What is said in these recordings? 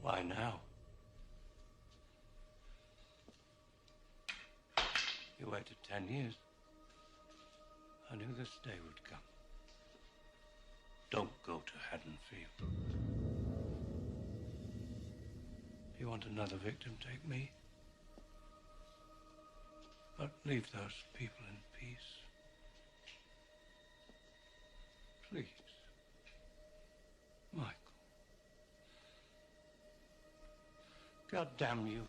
Why now? You waited 10 years. I knew this day would come. Don't go to Haddonfield. If you want another victim, take me. But leave those people in peace. Please. Michael. God damn you.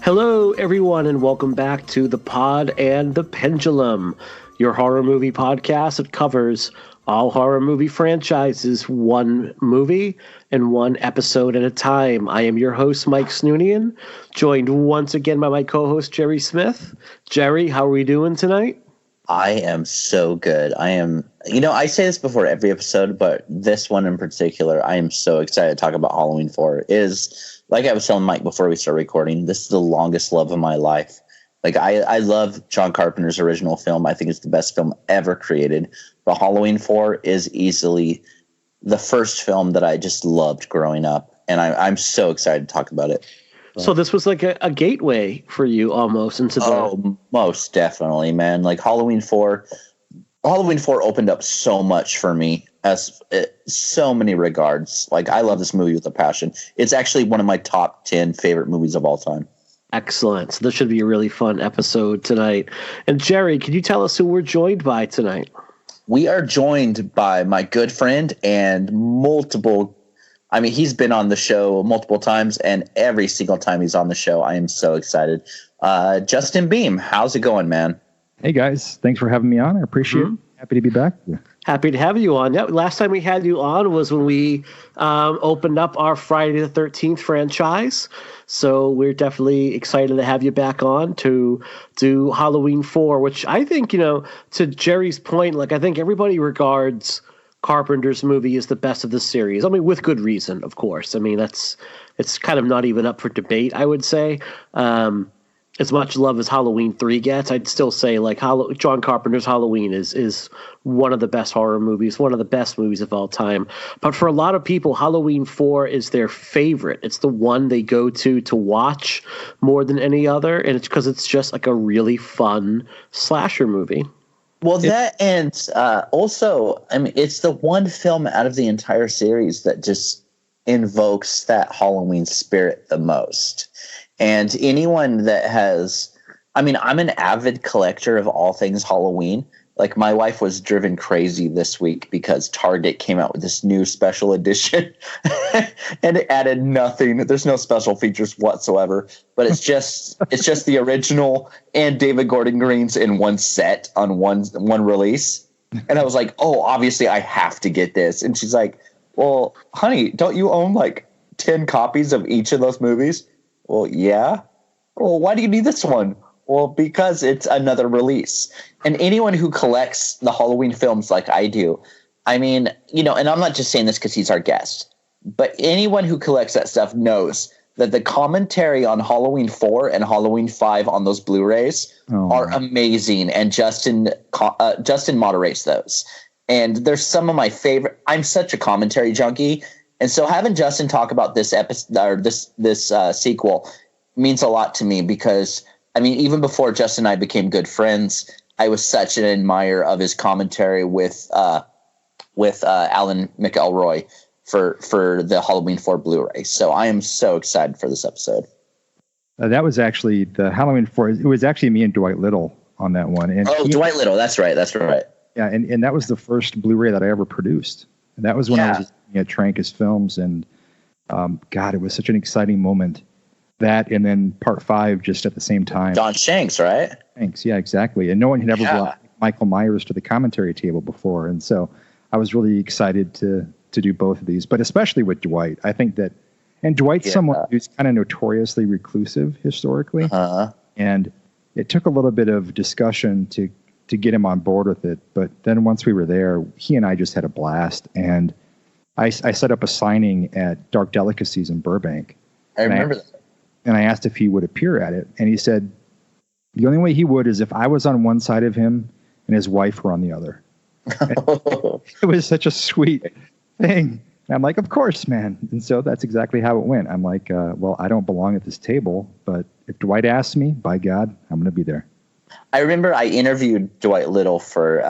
Hello, everyone, and welcome back to The Pod and the Pendulum, your horror movie podcast that covers all horror movie franchises, one movie and one episode at a time. I am your host, Mike Snoonian, joined once again by my co-host, Jerry Smith. Jerry, how are we doing tonight? I am so good. I say this before every episode, but this one in particular, I am so excited to talk about Halloween 4. Like I was telling Mike before we started recording, this is the longest love of my life. Like, I love John Carpenter's original film. I think it's the best film ever created. But Halloween 4 is easily the first film that I just loved growing up. And I'm so excited to talk about it. So this was like a gateway for you almost into the... Oh, most definitely, man. Like Halloween 4 opened up so much for me as so many regards. Like, I love this movie with a passion. It's actually one of my top 10 favorite movies of all time. Excellent. So this should be a really fun episode tonight. And Jerry, can you tell us who we're joined by tonight? We are joined by my good friend and he's been on the show multiple times, and every single time he's on the show, I am so excited. Justin Beahm, how's it going, man? Hey, guys. Thanks for having me on. I appreciate it. Happy to be back. Happy to have you on. Yeah, last time we had you on was when we opened up our Friday the 13th franchise. So we're definitely excited to have you back on to do Halloween 4, which I think, to Jerry's point, like, I think everybody regards Carpenter's movie as the best of the series. I mean, with good reason, of course. I mean, it's kind of not even up for debate, I would say. As much love as Halloween 3 gets, I'd still say like John Carpenter's Halloween is one of the best horror movies, one of the best movies of all time. But for a lot of people, Halloween 4 is their favorite. It's the one they go to watch more than any other, and it's because it's just like a really fun slasher movie. Well, also, I mean, it's the one film out of the entire series that just invokes that Halloween spirit the most. And anyone that I'm an avid collector of all things Halloween. Like, my wife was driven crazy this week because Target came out with this new special edition and it added nothing. There's no special features whatsoever, but it's just the original and David Gordon Green's in one set on one release. And I was like, oh, obviously I have to get this. And she's like, well, honey, don't you own like 10 copies of each of those movies? Well, yeah. Well, why do you need this one? Well, because it's another release. And anyone who collects the Halloween films like I do, I mean, and I'm not just saying this because he's our guest, but anyone who collects that stuff knows that the commentary on Halloween 4 and Halloween 5 on those Blu-rays are amazing. And Justin moderates those. And there's some of my favorite. I'm such a commentary junkie. And so having Justin talk about this episode or this sequel means a lot to me because, I mean, even before Justin and I became good friends, I was such an admirer of his commentary with Alan McElroy for the Halloween 4 Blu-ray. So I am so excited for this episode. That was actually the Halloween 4. It was actually me and Dwight Little on that one. And Dwight Little. That's right. Yeah, and that was the first Blu-ray that I ever produced. And that was when I was at Trancas Films, and God, it was such an exciting moment. That and then Part 5 just at the same time. John Shanks, right? Shanks, yeah, exactly. And no one had ever brought Michael Myers to the commentary table before, and so I was really excited to do both of these, but especially with Dwight. I think that, and Dwight's someone who's kind of notoriously reclusive historically, and it took a little bit of discussion to get him on board with it. But then once we were there, he and I just had a blast, and I set up a signing at Dark Delicacies in Burbank. I remember that. And I asked if he would appear at it. And he said, the only way he would is if I was on one side of him and his wife were on the other. It was such a sweet thing. And I'm like, of course, man. And so that's exactly how it went. I'm like, well, I don't belong at this table, but if Dwight asks me, by God, I'm going to be there. I remember I interviewed Dwight Little for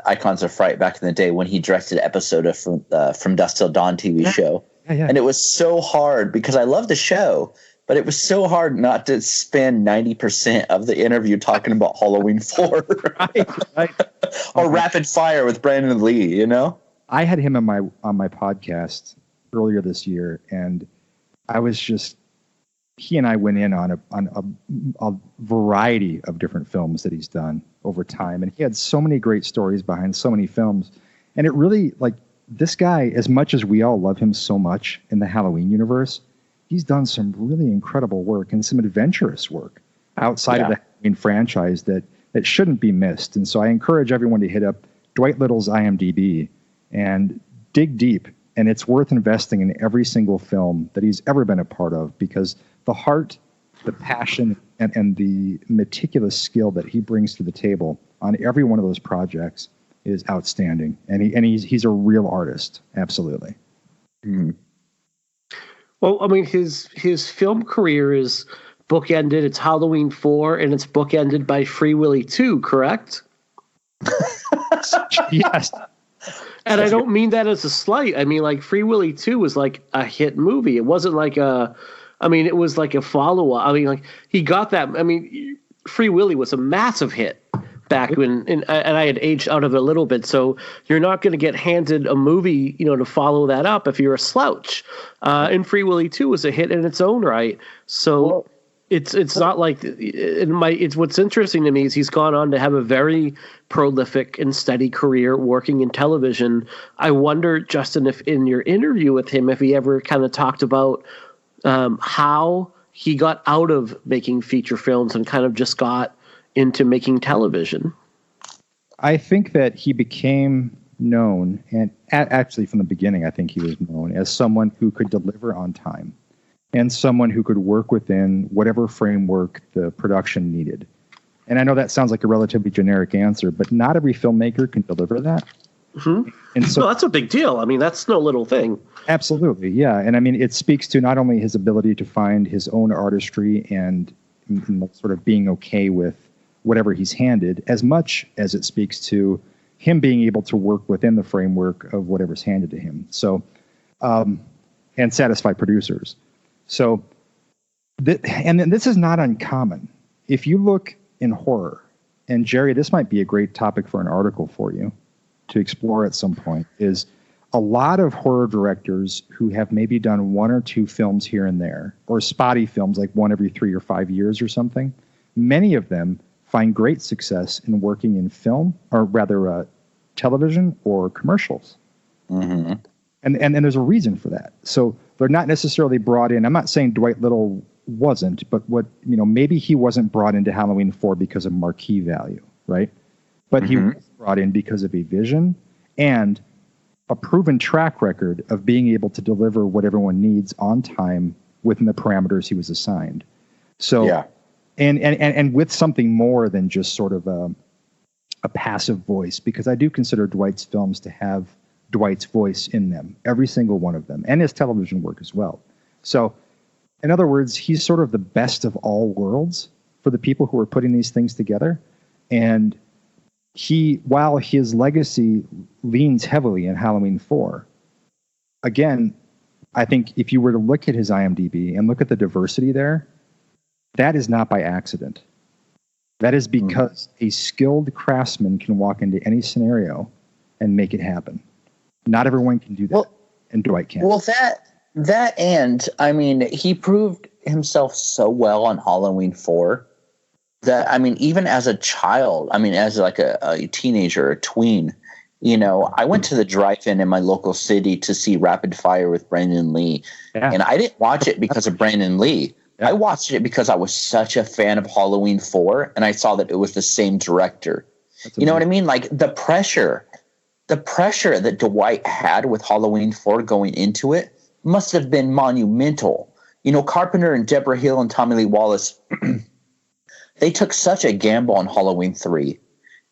Icons of Fright back in the day when he directed an episode of From Dusk Till Dawn TV show. Yeah. And it was so hard because I love the show, but it was so hard not to spend 90% of the interview talking about Halloween 4 right. or Rapid Fire with Brandon Lee, you know? I had him on my podcast earlier this year, and I was just, he and I went in on a variety of different films that he's done over time. And he had so many great stories behind so many films. And it really, like, this guy, as much as we all love him so much in the Halloween universe, he's done some really incredible work and some adventurous work outside of the Halloween franchise that shouldn't be missed. And so I encourage everyone to hit up Dwight Little's IMDb and dig deep. And it's worth investing in every single film that he's ever been a part of, because the heart, the passion, and the meticulous skill that he brings to the table on every one of those projects is outstanding. And he's a real artist. Absolutely. Mm-hmm. Well, I mean, his film career is bookended. It's Halloween 4, and it's bookended by Free Willy 2, correct? Yes. And I don't mean that as a slight. I mean, like, Free Willy 2 was like a hit movie. It wasn't like it was like a follow-up. I mean, like, he got that. I mean, Free Willy was a massive hit back when, and I had aged out of it a little bit. So you're not going to get handed a movie, to follow that up if you're a slouch. And Free Willy 2 was a hit in its own right. So it's not like it's what's interesting to me is he's gone on to have a very prolific and steady career working in television. I wonder, Justin, if in your interview with him, if he ever kind of talked about how he got out of making feature films and kind of just got into making television. I think that he became known, and actually from the beginning, I think he was known as someone who could deliver on time and someone who could work within whatever framework the production needed. And I know that sounds like a relatively generic answer, but not every filmmaker can deliver that. Mm-hmm. And so, no, that's a big deal. I mean, that's no little thing. Absolutely, yeah. And I mean, it speaks to not only his ability to find his own artistry and sort of being okay with whatever he's handed, as much as it speaks to him being able to work within the framework of whatever's handed to him. So, and satisfy producers. So, and then this is not uncommon. If you look in horror, and Jerry, this might be a great topic for an article for you to explore at some point, is a lot of horror directors who have maybe done one or two films here and there, or spotty films like one every 3 or 5 years or something, many of them find great success in working in film, or rather television or commercials. Mm-hmm. And there's a reason for that. So they're not necessarily brought in. I'm not saying Dwight Little wasn't, but maybe he wasn't brought into Halloween 4 because of marquee value, right? But he was brought in because of a vision and a proven track record of being able to deliver what everyone needs on time within the parameters he was assigned. So, yeah. And with something more than just sort of a passive voice, because I do consider Dwight's films to have Dwight's voice in them, every single one of them, and his television work as well. So, in other words, he's sort of the best of all worlds for the people who are putting these things together. And while his legacy leans heavily in Halloween 4, again, I think if you were to look at his IMDb and look at the diversity there, that is not by accident. That is because a skilled craftsman can walk into any scenario and make it happen. Not everyone can do that, and Dwight can. Well, that and, I mean, he proved himself so well on Halloween 4 that, I mean, even as a child, I mean, as like a teenager, a tween, I went to the drive-in in my local city to see Rapid Fire with Brandon Lee, and I didn't watch it because of Brandon Lee. Yeah. I watched it because I was such a fan of Halloween 4, and I saw that it was the same director. You know what I mean? Like, the pressure the pressure that Dwight had with Halloween 4 going into it must have been monumental. You know, Carpenter and Deborah Hill and Tommy Lee Wallace, they took such a gamble on Halloween 3.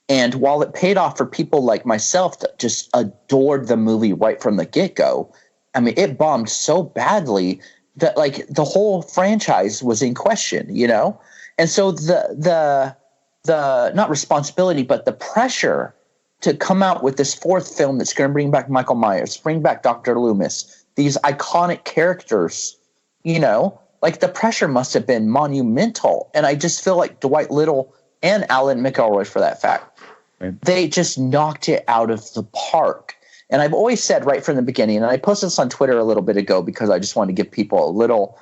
And while it paid off for people like myself that just adored the movie right from the get-go, I mean, it bombed so badly that like the whole franchise was in question, you know? And so the not responsibility, but the pressure to come out with this fourth film that's going to bring back Michael Myers, bring back Dr. Loomis, these iconic characters, you know, like the pressure must have been monumental. And I just feel like Dwight Little and Alan McElroy, for that fact, they just knocked it out of the park. And I've always said right from the beginning, and I posted this on Twitter a little bit ago because I just wanted to give people a little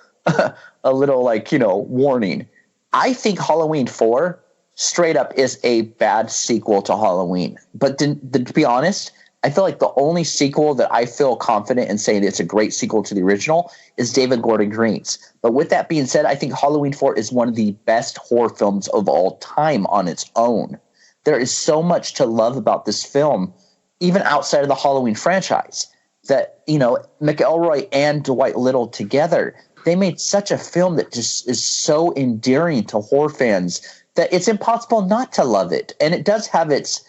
like, you know, warning. I think Halloween 4 straight up is a bad sequel to Halloween. But to be honest, I feel like the only sequel that I feel confident in saying it's a great sequel to the original is David Gordon Green's. But with that being said, I think Halloween 4 is one of the best horror films of all time on its own. There is so much to love about this film, even outside of the Halloween franchise, that, you know, McElroy and Dwight Little together, they made such a film that just is so endearing to horror fans that it's impossible not to love it. And it does have its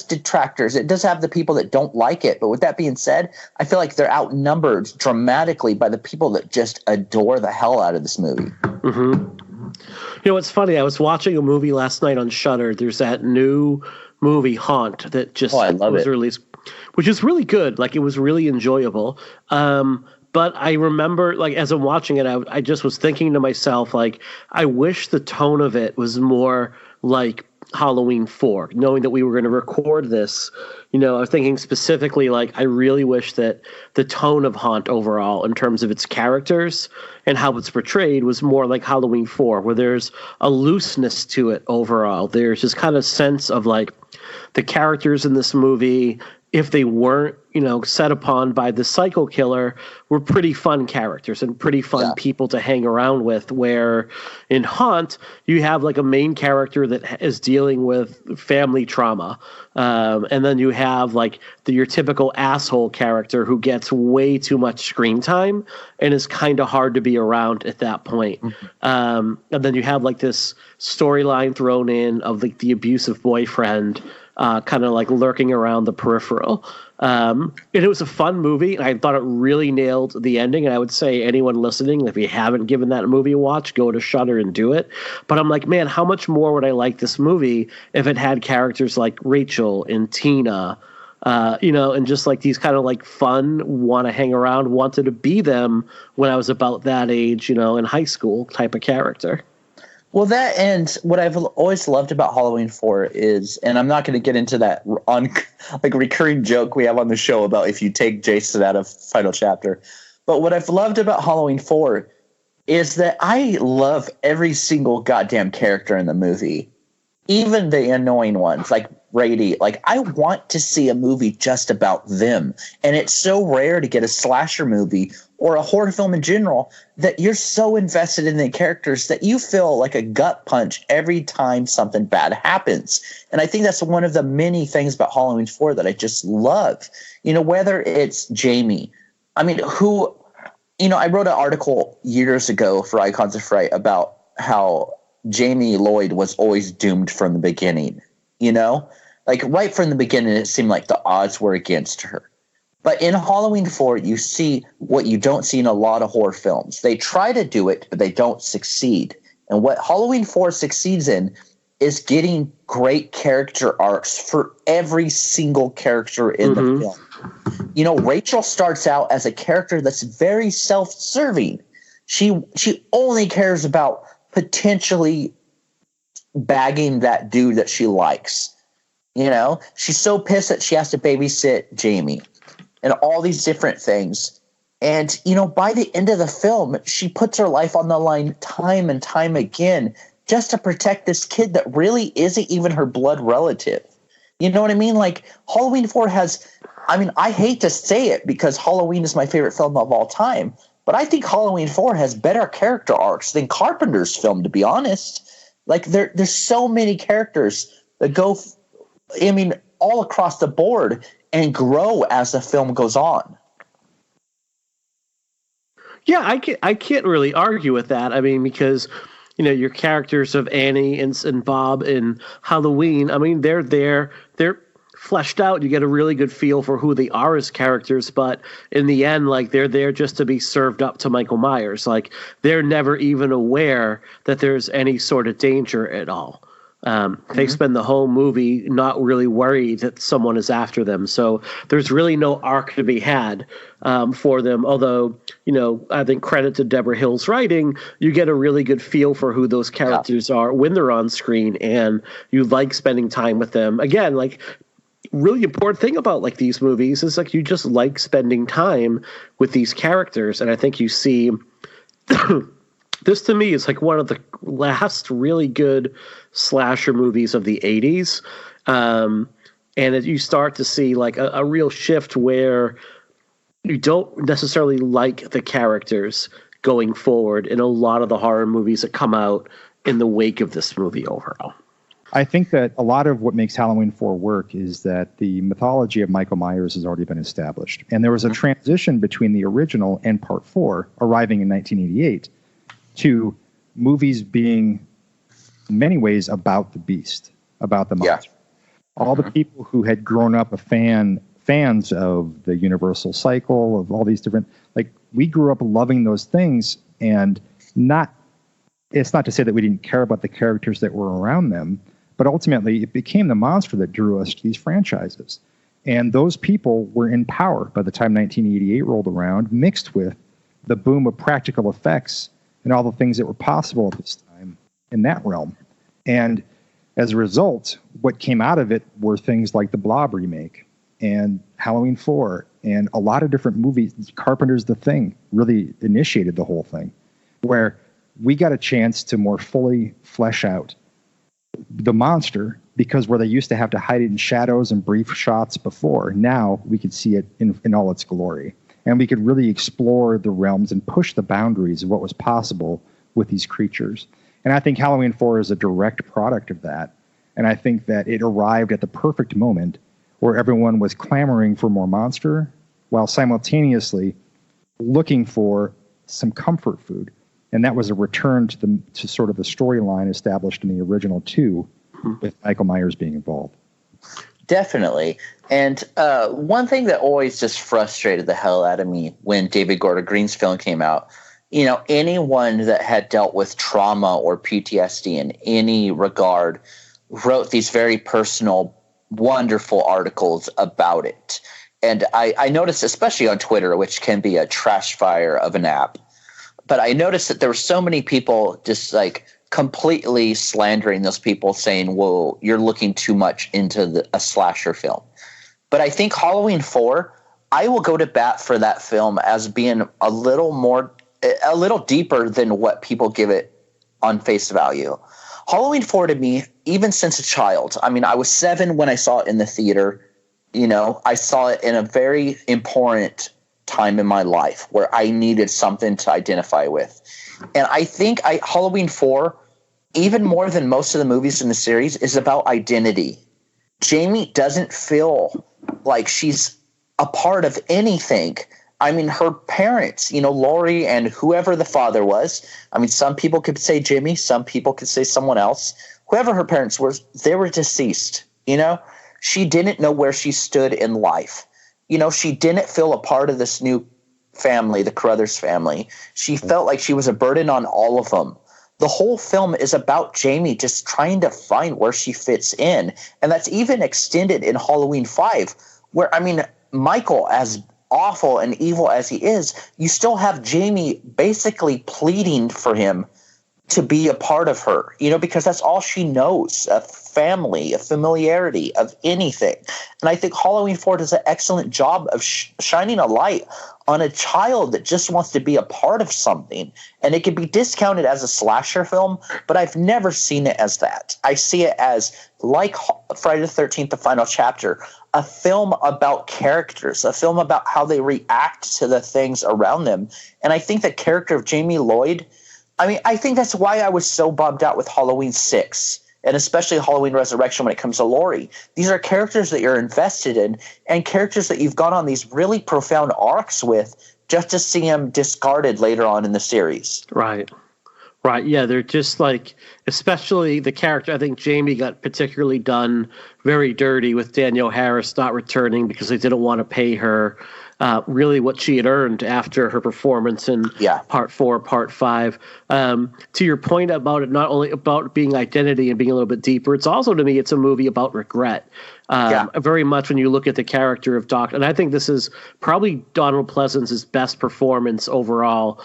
detractors. It does have the people that don't like it. But with that being said, I feel like they're outnumbered dramatically by the people that just adore the hell out of this movie. Mm-hmm. You know, it's funny. I was watching a movie last night on Shudder. There's that new movie Haunt that just was released, which is really good. Like, it was really enjoyable. But I remember, like, as I'm watching it, I just was thinking to myself, like, I wish the tone of it was more like Halloween 4, knowing that we were going to record this. You know, I was thinking specifically, like, I really wish that the tone of Haunt overall, in terms of its characters and how it's portrayed, was more like Halloween 4, where there's a looseness to it overall. There's this kind of sense of, like, the characters in this movie, if they weren't, you know, set upon by the psycho killer, were pretty fun characters and pretty fun people to hang around with, where in Haunt, you have like a main character that is dealing with family trauma. And then you have like your typical asshole character who gets way too much screen time and is kind of hard to be around at that point. Mm-hmm. And then you have like this storyline thrown in of like the abusive boyfriend, kind of like lurking around the peripheral. And it was a fun movie. I thought it really nailed the ending. And I would say anyone listening, if you haven't given that movie a watch, go to Shudder and do it. But I'm like, man, how much more would I like this movie if it had characters like Rachel and Tina, you know, and just like these kind of like fun, want to hang around, wanted to be them when I was about that age, you know, in high school type of character. Well, that, and what I've always loved about Halloween 4 is, and I'm not going to get into that like recurring joke we have on the show about if you take Jason out of Final Chapter, but what I've loved about Halloween 4 is that I love every single goddamn character in the movie, even the annoying ones like Brady. Like, I want to see a movie just about them, and it's so rare to get a slasher movie or a horror film in general that you're so invested in the characters that you feel like a gut punch every time something bad happens. And I think that's one of the many things about Halloween 4 that I just love. You know, whether it's Jaime, I mean, who, you know, I wrote an article years ago for Icons of Fright about how Jaime Lloyd was always doomed from the beginning, you know? Like, right from the beginning, it seemed like the odds were against her. But in Halloween 4, you see what you don't see in a lot of horror films. They try to do it, but they don't succeed. And what Halloween 4 succeeds in is getting great character arcs for every single character in the film. You know, Rachel starts out as a character that's very self-serving. She only cares about potentially bagging that dude that she likes. You know, she's so pissed that she has to babysit Jaime and all these different things. And, you know, by the end of the film, she puts her life on the line time and time again just to protect this kid that really isn't even her blood relative. You know what I mean? Like, Halloween 4 has, I mean, I hate to say it because Halloween is my favorite film of all time, but I think Halloween 4 has better character arcs than Carpenter's film, to be honest. Like, there's so many characters that go, I mean, all across the board and grow as the film goes on. Yeah, I can't really argue with that. I mean, because your characters of Annie and Bob in Halloween, I mean, they're fleshed out. You get a really good feel for who they are as characters, but in the end, like, they're there just to be served up to Michael Myers. Like, they're never even aware that there's any sort of danger at all. They spend the whole movie not really worried that someone is after them. So there's really no arc to be had for them. Although, I think credit to Deborah Hill's writing, you get a really good feel for who those characters are when they're on screen, and you like spending time with them. Again, like, really important thing about like these movies is like you just like spending time with these characters. And I think you see this to me is like one of the last really good slasher movies of the 80s. And you start to see like a real shift where you don't necessarily like the characters going forward in a lot of the horror movies that come out in the wake of this movie overall. I think that a lot of what makes Halloween 4 work is that the mythology of Michael Myers has already been established. And there was a transition between the original and Part 4, arriving in 1988, to movies being, in many ways, about the beast, about the monster. Yeah. All the people who had grown up fans of the Universal Cycle, of all these different, like, we grew up loving those things, and it's not to say that we didn't care about the characters that were around them, but ultimately it became the monster that drew us to these franchises. And those people were in power by the time 1988 rolled around, mixed with the boom of practical effects and all the things that were possible at this time in that realm. And as a result, what came out of it were things like the Blob remake and Halloween 4 and a lot of different movies. Carpenter's The Thing really initiated the whole thing, where we got a chance to more fully flesh out the monster, because where they used to have to hide it in shadows and brief shots before, now we could see it in all its glory. And we could really explore the realms and push the boundaries of what was possible with these creatures. And I think Halloween 4 is a direct product of that. And I think that it arrived at the perfect moment where everyone was clamoring for more monster while simultaneously looking for some comfort food. And that was a return to sort of the storyline established in the original 2, with Michael Myers being involved. Definitely. And one thing that always just frustrated the hell out of me when David Gordon Green's film came out, anyone that had dealt with trauma or PTSD in any regard wrote these very personal, wonderful articles about it. And I noticed, especially on Twitter, which can be a trash fire of an app, but I noticed that there were so many people just like completely slandering those people, saying, well, you're looking too much into a slasher film. But I think Halloween 4, I will go to bat for that film as being a little deeper than what people give it on face value. Halloween 4 to me, even since a child, I mean, I was 7 when I saw it in the theater. I saw it in a very important time in my life where I needed something to identify with. And I think Halloween 4, even more than most of the movies in the series, is about identity. Jaime doesn't feel like she's a part of anything. I mean, her parents, Laurie and whoever the father was, I mean, some people could say Jimmy, some people could say someone else. Whoever her parents were, they were deceased, She didn't know where she stood in life. She didn't feel a part of this new family, the Carruthers family. She felt like she was a burden on all of them. The whole film is about Jaime just trying to find where she fits in. And that's even extended in Halloween 5, where, I mean, Michael, as awful and evil as he is, you still have Jaime basically pleading for him to be a part of her, because that's all she knows, a family, a familiarity of anything. And I think Halloween 4 does an excellent job of shining a light on a child that just wants to be a part of something. And it can be discounted as a slasher film, but I've never seen it as that. I see it as, like Friday the 13th, the final chapter, a film about characters, a film about how they react to the things around them. And I think the character of Jamie Lloyd, I mean, I think that's why I was so bummed out with Halloween 6, and especially Halloween Resurrection when it comes to Laurie. These are characters that you're invested in and characters that you've gone on these really profound arcs with just to see them discarded later on in the series. Right. Right, yeah, they're just like, especially the character, I think Jaime got particularly done very dirty with Danielle Harris not returning because they didn't want to pay her really what she had earned after her performance in Part 4, Part 5. To your point about it, not only about being identity and being a little bit deeper, it's also, to me, it's a movie about regret. Very much when you look at the character of Doc, and I think this is probably Donald Pleasance's best performance overall,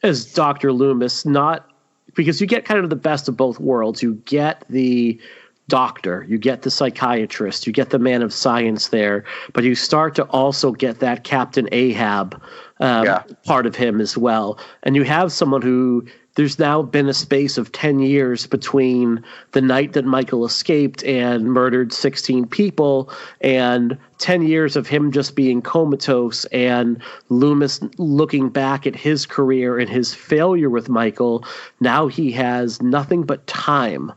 as Dr. Loomis, not because you get kind of the best of both worlds. You get the doctor, you get the psychiatrist, you get the man of science there, but you start to also get that Captain Ahab part of him as well. And you have someone who, there's now been a space of 10 years between the night that Michael escaped and murdered 16 people, and 10 years of him just being comatose, and Loomis looking back at his career and his failure with Michael. Now he has nothing but time.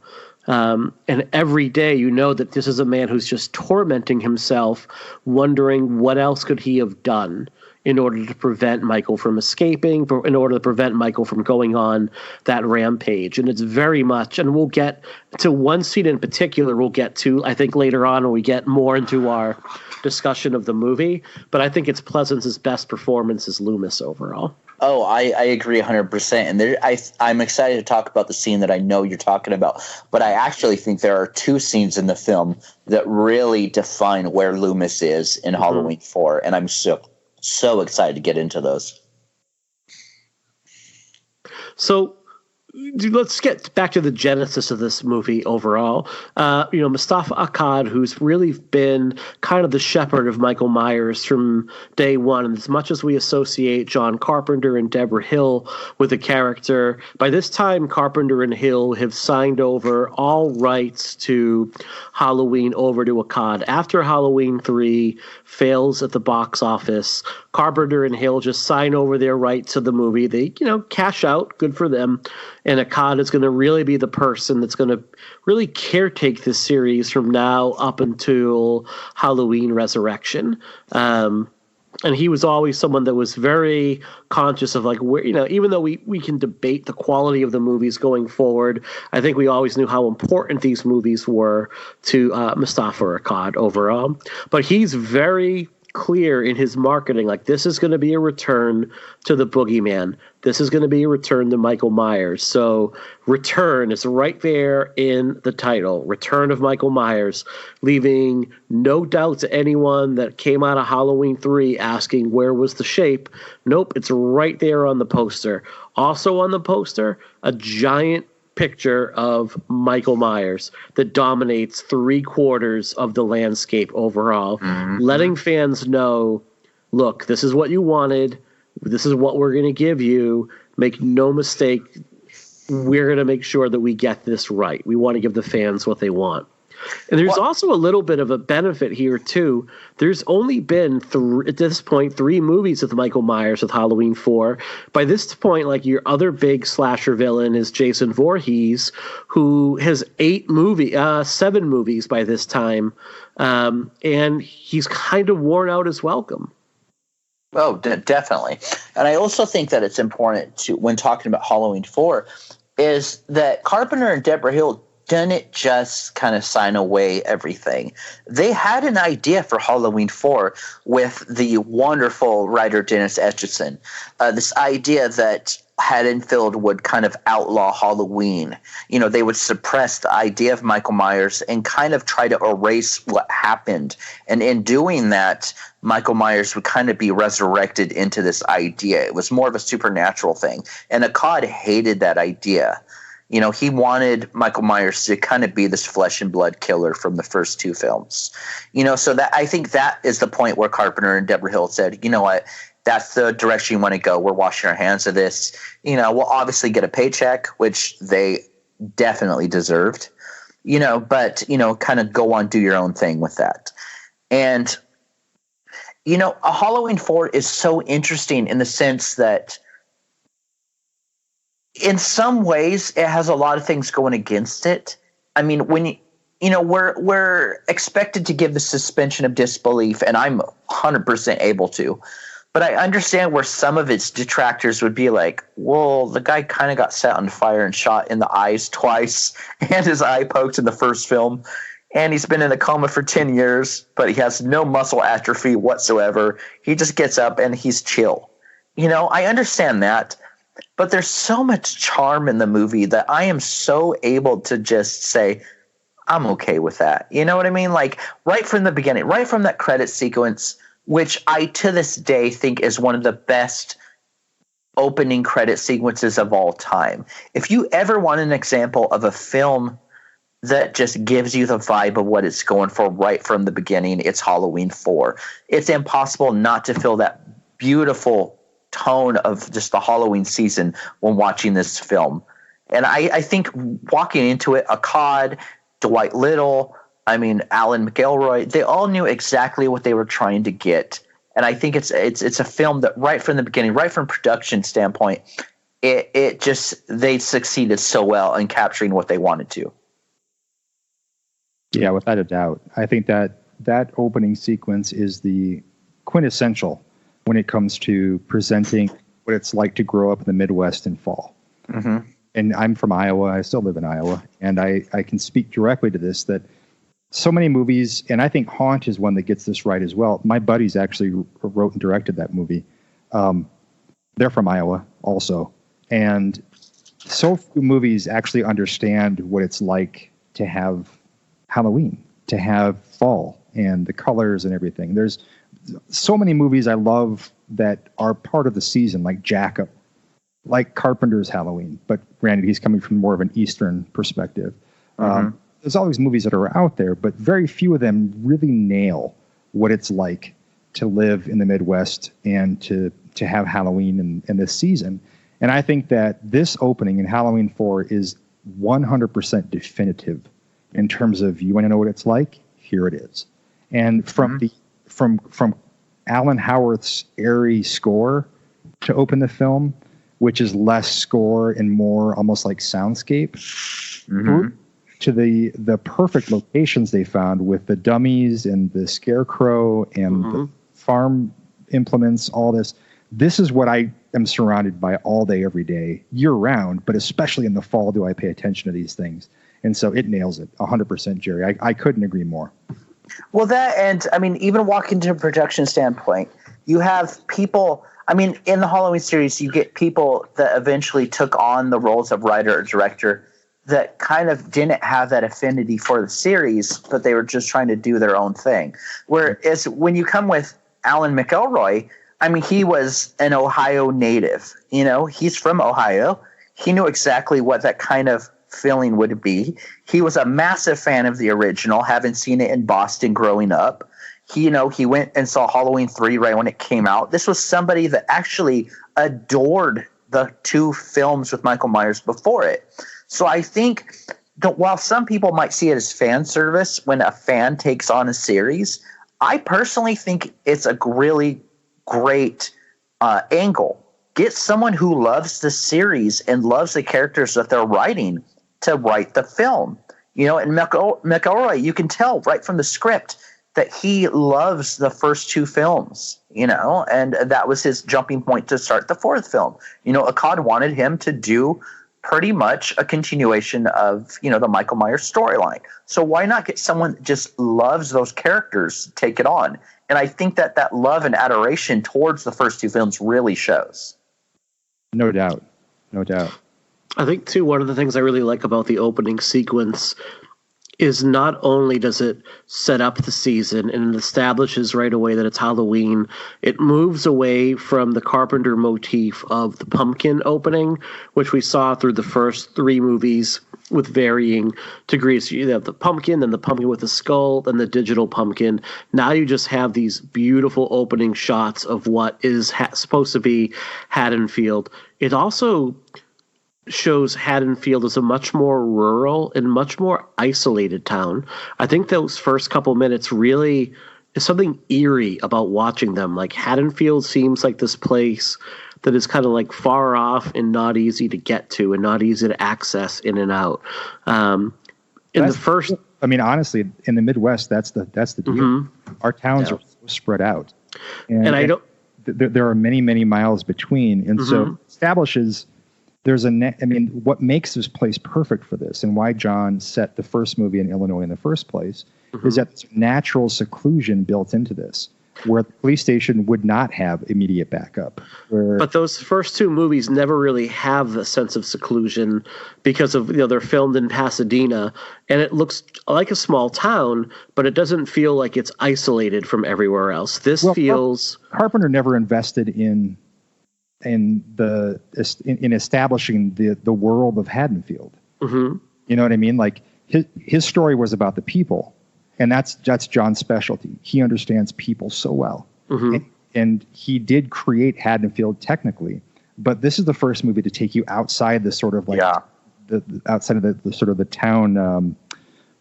And every day you know that this is a man who's just tormenting himself, wondering what else could he have done in order to prevent Michael from escaping, in order to prevent Michael from going on that rampage. And it's very much, and we'll get to one scene in particular we'll get to, I think, later on when we get more into our discussion of the movie. But I think it's Pleasance's best performance as Loomis overall. Oh, I agree 100%. And I'm excited to talk about the scene that I know you're talking about. But I actually think there are two scenes in the film that really define where Loomis is in Halloween 4. And I'm so excited to get into those. So let's get back to the genesis of this movie overall. Mustafa Akkad, who's really been kind of the shepherd of Michael Myers from day one, and as much as we associate John Carpenter and Deborah Hill with the character, by this time Carpenter and Hill have signed over all rights to Halloween over to Akkad. After Halloween 3 fails at the box office, Carpenter and Hill just sign over their rights to the movie. They, cash out, good for them. And Akkad is going to really be the person that's going to really caretake this series from now up until Halloween Resurrection. And he was always someone that was very conscious of, like, where, even though we can debate the quality of the movies going forward, I think we always knew how important these movies were to Mustafa Akkad overall. But he's very clear in his marketing, like, this is going to be a return to the boogeyman. This is going to be a return to Michael Myers. So return is right there in the title, Return of Michael Myers, leaving no doubt to anyone that came out of Halloween 3 asking where was the shape. Nope, it's right there on the poster. Also on the poster, a giant picture of Michael Myers that dominates 3/4 of the landscape overall, letting fans know, look, this is what you wanted. This is what we're going to give you. Make no mistake. We're going to make sure that we get this right. We want to give the fans what they want. And there's also a little bit of a benefit here, too. There's only been, at this point, 3 movies with Michael Myers with Halloween 4. By this point, like, your other big slasher villain is Jason Voorhees, who has 7 movies by this time. And he's kind of worn out his welcome. Oh, definitely. And I also think that it's important to, when talking about Halloween 4, is that Carpenter and Deborah Hill didn't just kind of sign away everything. They had an idea for Halloween 4 with the wonderful writer Dennis Etchison. This idea that Haddonfield would kind of outlaw Halloween. They would suppress the idea of Michael Myers and kind of try to erase what happened. And in doing that, Michael Myers would kind of be resurrected into this idea. It was more of a supernatural thing. And Akkad hated that idea. He wanted Michael Myers to kind of be this flesh and blood killer from the first 2 films. So that, I think that is the point where Carpenter and Deborah Hill said, you know what, that's the direction you want to go. We're washing our hands of this. We'll obviously get a paycheck, which they definitely deserved, but, kind of go on, do your own thing with that. And, a Halloween 4 is so interesting in the sense that in some ways, it has a lot of things going against it. I mean, when we're expected to give the suspension of disbelief, and I'm 100% able to. But I understand where some of its detractors would be like, well, the guy kind of got set on fire and shot in the eyes twice, and his eye poked in the first film, and he's been in a coma for 10 years, but he has no muscle atrophy whatsoever. He just gets up and he's chill. I understand that, but there's so much charm in the movie that I am so able to just say, I'm okay with that. You know what I mean? Like right from the beginning, right from that credit sequence, which I to this day think is one of the best opening credit sequences of all time. If you ever want an example of a film that just gives you the vibe of what it's going for right from the beginning, it's Halloween 4. It's impossible not to feel that beautiful tone of just the Halloween season when watching this film. And I think walking into it, Akkad, Dwight Little, Alan McElroy, they all knew exactly what they were trying to get. And I think it's a film that right from the beginning, right from production standpoint, they succeeded so well in capturing what they wanted to. Yeah, without a doubt. I think that opening sequence is the quintessential when it comes to presenting what it's like to grow up in the Midwest in fall. Mm-hmm. And I'm from Iowa. I still live in Iowa. And I can speak directly to this, that so many movies, and I think Haunt is one that gets this right as well. My buddies actually wrote and directed that movie. They're from Iowa also. And so few movies actually understand what it's like to have Halloween, to have fall and the colors and everything. There's so many movies I love that are part of the season, like Jacko, like Carpenter's Halloween, but granted, he's coming from more of an Eastern perspective. Mm-hmm. There's all these movies that are out there, but very few of them really nail what it's like to live in the Midwest and to have Halloween in this season. And I think that this opening in Halloween 4 is 100% definitive in terms of, you want to know what it's like? Here it is. And from from Alan Howarth's airy score to open the film, which is less score and more almost like soundscape, mm-hmm. to the perfect locations they found with the dummies and the scarecrow and mm-hmm. the farm implements, all this. This is what I am surrounded by all day, every day, year round, but especially in the fall do I pay attention to these things. And so it nails it 100%, Jerry. I couldn't agree more. Well, that, and even walking to a production standpoint, you have people, in the Halloween series, you get people that eventually took on the roles of writer or director that kind of didn't have that affinity for the series, but they were just trying to do their own thing. Whereas when you come with Alan McElroy, he was an Ohio native. He's from Ohio. He knew exactly what that kind of feeling would be. He was a massive fan of the original, having seen it in Boston growing up. He went and saw Halloween 3 right when it came out. This was somebody that actually adored the two films with Michael Myers before it. So I think that while some people might see it as fan service when a fan takes on a series, I personally think it's a really great angle. Get someone who loves the series and loves the characters that they're writing to write the film. And McElroy, you can tell right from the script that he loves the first two films, and that was his jumping point to start the fourth film. Akkad wanted him to do pretty much a continuation of, the Michael Myers storyline. So why not get someone that just loves those characters to take it on? And I think that love and adoration towards the first two films really shows. No doubt. I think, too, one of the things I really like about the opening sequence is not only does it set up the season and it establishes right away that it's Halloween, it moves away from the Carpenter motif of the pumpkin opening, which we saw through the first three movies with varying degrees. You have the pumpkin, then the pumpkin with the skull, then the digital pumpkin. Now you just have these beautiful opening shots of what is supposed to be Haddonfield. It also shows Haddonfield as a much more rural and much more isolated town. I think those first couple minutes really is something eerie about watching them. Like, Haddonfield seems like this place that is kind of like far off and not easy to get to and not easy to access in and out. Honestly, in the Midwest, that's the deal. Mm-hmm. Our towns are so spread out, and I don't. There are many, many miles between, and so establishes there's what makes this place perfect for this, and why John set the first movie in Illinois in the first place, is that there's natural seclusion built into this, where the police station would not have immediate backup. But those first two movies never really have the sense of seclusion because of, they're filmed in Pasadena and it looks like a small town, but it doesn't feel like it's isolated from everywhere else. Carpenter never invested in establishing the world of Haddonfield. Mm-hmm. You know what I mean? Like his story was about the people. And that's John's specialty. He understands people so well. Mm-hmm. And he did create Haddonfield technically, but this is the first movie to take you outside the sort of outside of the sort of the town,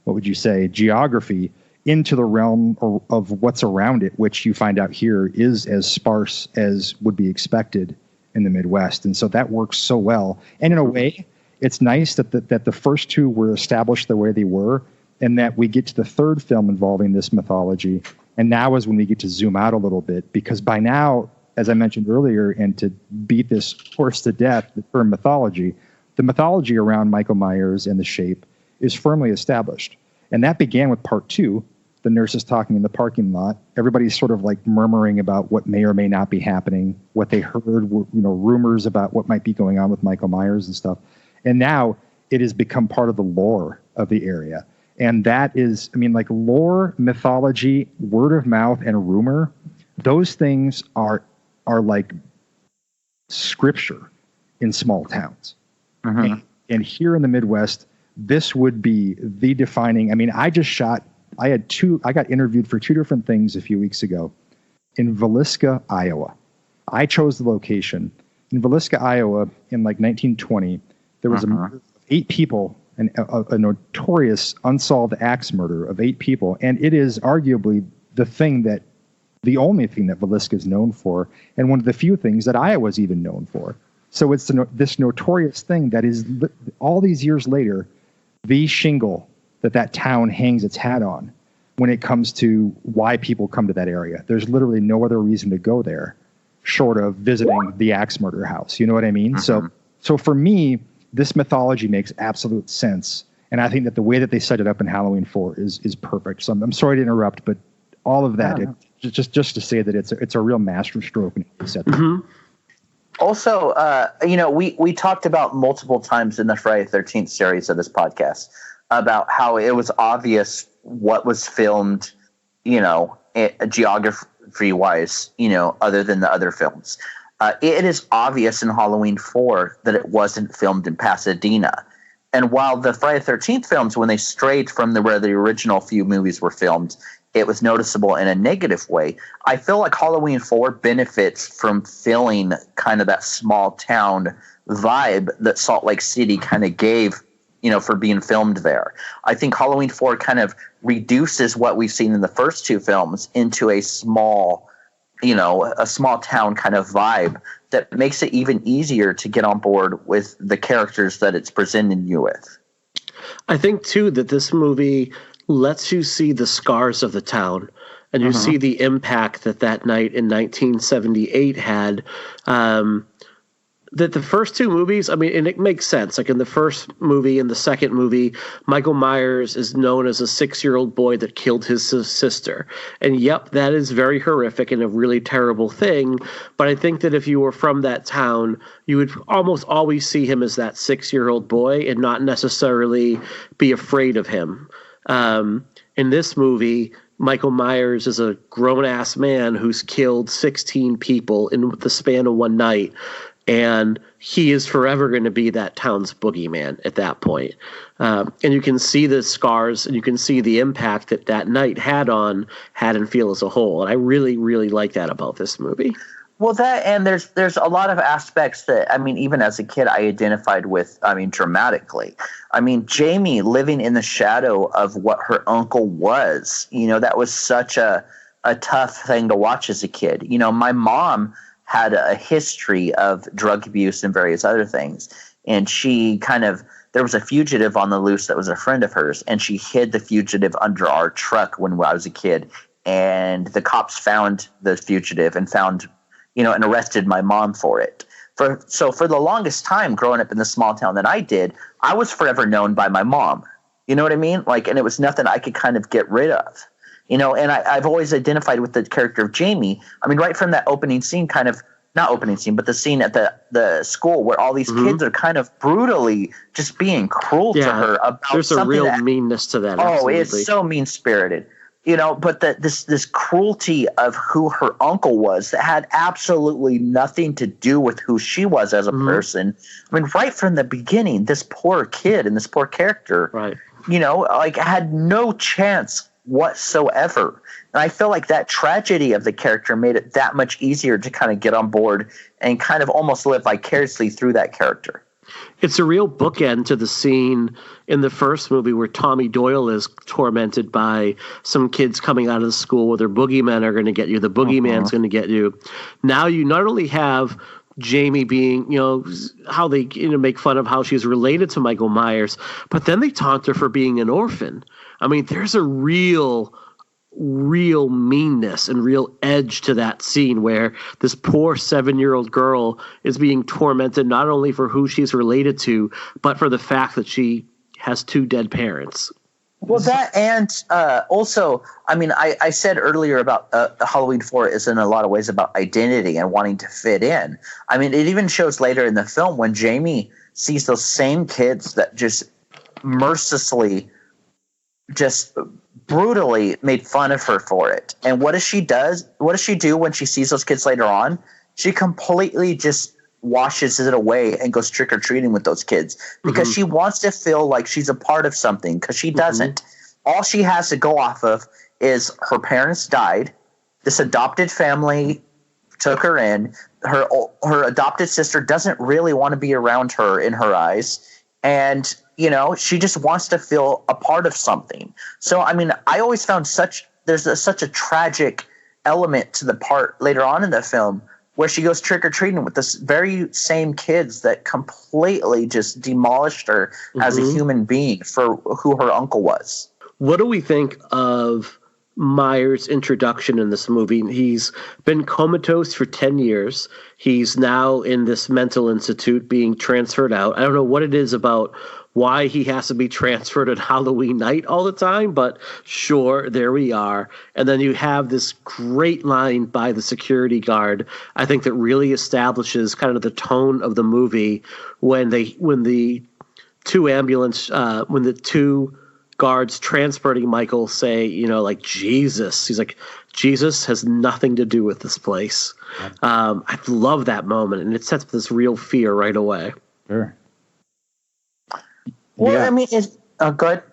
what would you say, geography, into the realm of what's around it, which you find out here is as sparse as would be expected in the Midwest. And so that works so well. And in a way, it's nice that the first two were established the way they were, and that we get to the third film involving this mythology. And now is when we get to zoom out a little bit, because by now, as I mentioned earlier, and to beat this horse to death, the term mythology, the mythology around Michael Myers and the Shape is firmly established. And that began with part 2, the nurses talking in the parking lot. Everybody's sort of like murmuring about what may or may not be happening, what they heard were, rumors about what might be going on with Michael Myers and stuff. And now it has become part of the lore of the area. And that is, lore, mythology, word of mouth, and rumor, those things are like scripture in small towns. Mm-hmm. And here in the Midwest, this would be the defining. I got interviewed for 2 different things a few weeks ago in Villisca, Iowa. I chose the location. In Villisca, Iowa, in 1920, there was 8 people, a notorious unsolved axe murder of 8 people. And it is arguably the only thing that Villisca is known for, and one of the few things that Iowa is even known for. So it's this notorious thing that is, all these years later, the shingle that town hangs its hat on when it comes to why people come to that area. There's literally no other reason to go there short of visiting the axe murder house. You know what I mean? Mm-hmm. So for me, this mythology makes absolute sense. And I think that the way that they set it up in Halloween 4 is perfect. So I'm sorry to interrupt, but all of that, just to say that it's a real masterstroke. Mm-hmm. Also, we talked about multiple times in the Friday the 13th series of this podcast about how it was obvious what was filmed, geography-wise, other than the other films. It is obvious in Halloween 4 that it wasn't filmed in Pasadena. And while the Friday the 13th films, when they strayed from where the original few movies were filmed, it was noticeable in a negative way, I feel like Halloween 4 benefits from filling kind of that small town vibe that Salt Lake City kind of gave, for being filmed there. I think Halloween 4 kind of reduces what we've seen in the first 2 films into a small town kind of vibe that makes it even easier to get on board with the characters that it's presenting you with. I think, too, that this movie lets you see the scars of the town, and you see the impact that night in 1978 had. That the first 2 movies, and it makes sense. Like in the first movie and the second movie, Michael Myers is known as a 6-year-old boy that killed his sister. And yep, that is very horrific and a really terrible thing. But I think that if you were from that town, you would almost always see him as that 6-year-old boy and not necessarily be afraid of him. In this movie, Michael Myers is a grown-ass man who's killed 16 people in the span of one night. And he is forever going to be that town's boogeyman at that point. And you can see the scars and you can see the impact that night had on Haddonfield as a whole. And I really, really like that about this movie. Well, there's a lot of aspects that, even as a kid, I identified with, dramatically. Jaime living in the shadow of what her uncle was, that was such a tough thing to watch as a kid. My mom had a history of drug abuse and various other things. And there was a fugitive on the loose that was a friend of hers, and she hid the fugitive under our truck when I was a kid. And the cops found the fugitive and and arrested my mom for it. So for the longest time growing up in the small town that I did, I was forever known by my mom. You know what I mean? And it was nothing I could kind of get rid of. And I've always identified with the character of Jaime. I mean, right from that opening scene, not opening scene, but the scene at the school where all these kids are kind of brutally just being cruel to her about there's a real meanness to that. Absolutely. It's so mean-spirited. But this cruelty of who her uncle was that had absolutely nothing to do with who she was as a person. I mean, right from the beginning, this poor kid and this poor character, right, had no chance whatsoever. And I feel like that tragedy of the character made it that much easier to kind of get on board and kind of almost live vicariously through that character. It's a real bookend to the scene in the first movie where Tommy Doyle is tormented by some kids coming out of the school where their boogeymen are going to get you. The boogeyman's going to get you. Now you not only have Jaime being, how they make fun of how she's related to Michael Myers, but then they taunt her for being an orphan. I mean, there's a real meanness and real edge to that scene where this poor 7-year-old girl is being tormented not only for who she's related to, but for the fact that she has 2 dead parents. Well, that and also, I mean, I said earlier about Halloween 4 is in a lot of ways about identity and wanting to fit in. I mean, it even shows later in the film when Jaime sees those same kids that just mercilessly, just brutally made fun of her for it. And what does she do when she sees those kids later on? She completely just washes it away and goes trick-or-treating with those kids because she wants to feel like she's a part of something, because she doesn't. All she has to go off of is her parents died, this adopted family took her in, her adopted sister doesn't really want to be around her in her eyes, and she just wants to feel a part of something. So I mean, I always found such a tragic element to the part later on in the film where she goes trick-or-treating with this very same kids that completely just demolished her as a human being for who her uncle was. What do we think of Myers' introduction in this movie? He's been comatose for 10 years. He's now in this mental institute being transferred out. I don't know what it is about why he has to be transferred at Halloween night all the time, but sure, there we are. And then you have this great line by the security guard, I think, that really establishes kind of the tone of the movie when the two guards transporting Michael say, Jesus. He's like, Jesus has nothing to do with this place. I love that moment, and it sets up this real fear right away. Sure. Well, yeah. I mean, good.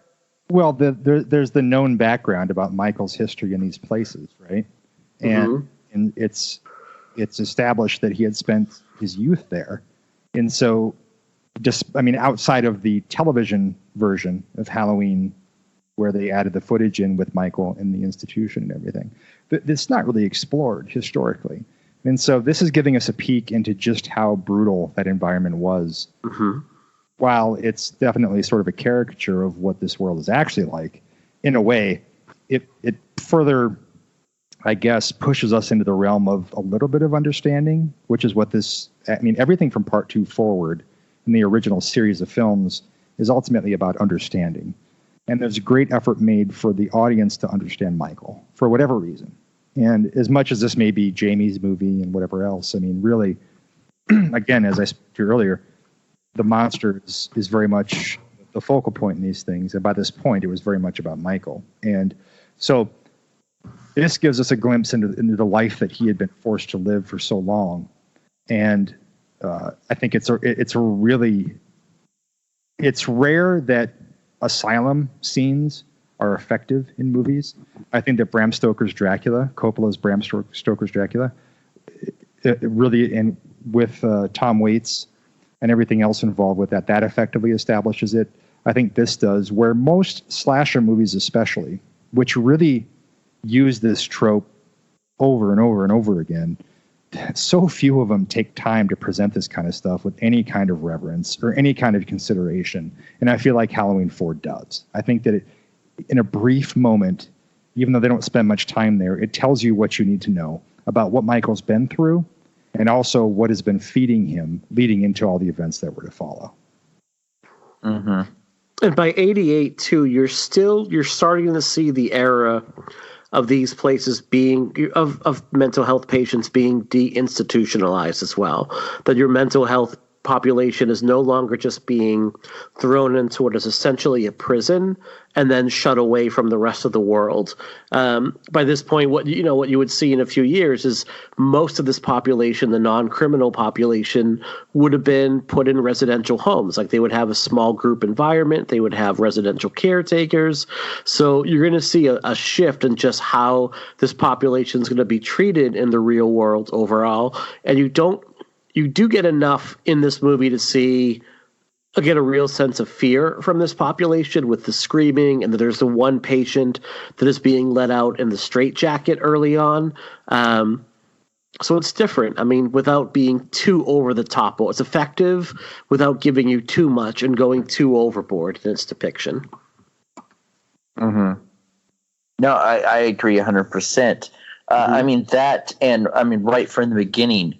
Well, there's the known background about Michael's history in these places, right? And it's established that he had spent his youth there, and so outside of the television version of Halloween, where they added the footage in with Michael in the institution and everything, it's not really explored historically, and so this is giving us a peek into just how brutal that environment was. While it's definitely sort of a caricature of what this world is actually like, in a way, it further, I guess, pushes us into the realm of a little bit of understanding, which is what everything from Part 2 forward in the original series of films is ultimately about understanding. And there's a great effort made for the audience to understand Michael, for whatever reason. And as much as this may be Jaime's movie and whatever else, I mean, really, again, as I spoke to earlier, the monster is very much the focal point in these things. And by this point, it was very much about Michael. And so this gives us a glimpse into the life that he had been forced to live for so long. And I think it's rare that asylum scenes are effective in movies. I think that Coppola's Bram Stoker's Dracula, it really, and with Tom Waits and everything else involved with that effectively establishes it. I think this does, where most slasher movies especially, which really use this trope over and over and over again, so few of them take time to present this kind of stuff with any kind of reverence or any kind of consideration. And I feel like Halloween 4 does. I think that in a brief moment, even though they don't spend much time there, it tells you what you need to know about what Michael's been through and also what has been feeding him leading into all the events that were to follow. Mm-hmm. And by 88 too, you're starting to see the era of these places being of mental health patients being deinstitutionalized as well. That your mental health population is no longer just being thrown into what is essentially a prison and then shut away from the rest of the world. By this point, what you would see in a few years is most of this population, the non-criminal population, would have been put in residential homes. Like they would have a small group environment, they would have residential caretakers. So you're going to see a shift in just how this population is going to be treated in the real world overall. And you do get enough in this movie to get a real sense of fear from this population with the screaming, and that there's the one patient that is being let out in the straitjacket early on. So it's different. I mean, without being too over the top. It's effective without giving you too much and going too overboard in its depiction. Mm-hmm. No, I agree 100%. Mm-hmm. I mean, that, and I mean, right from the beginning,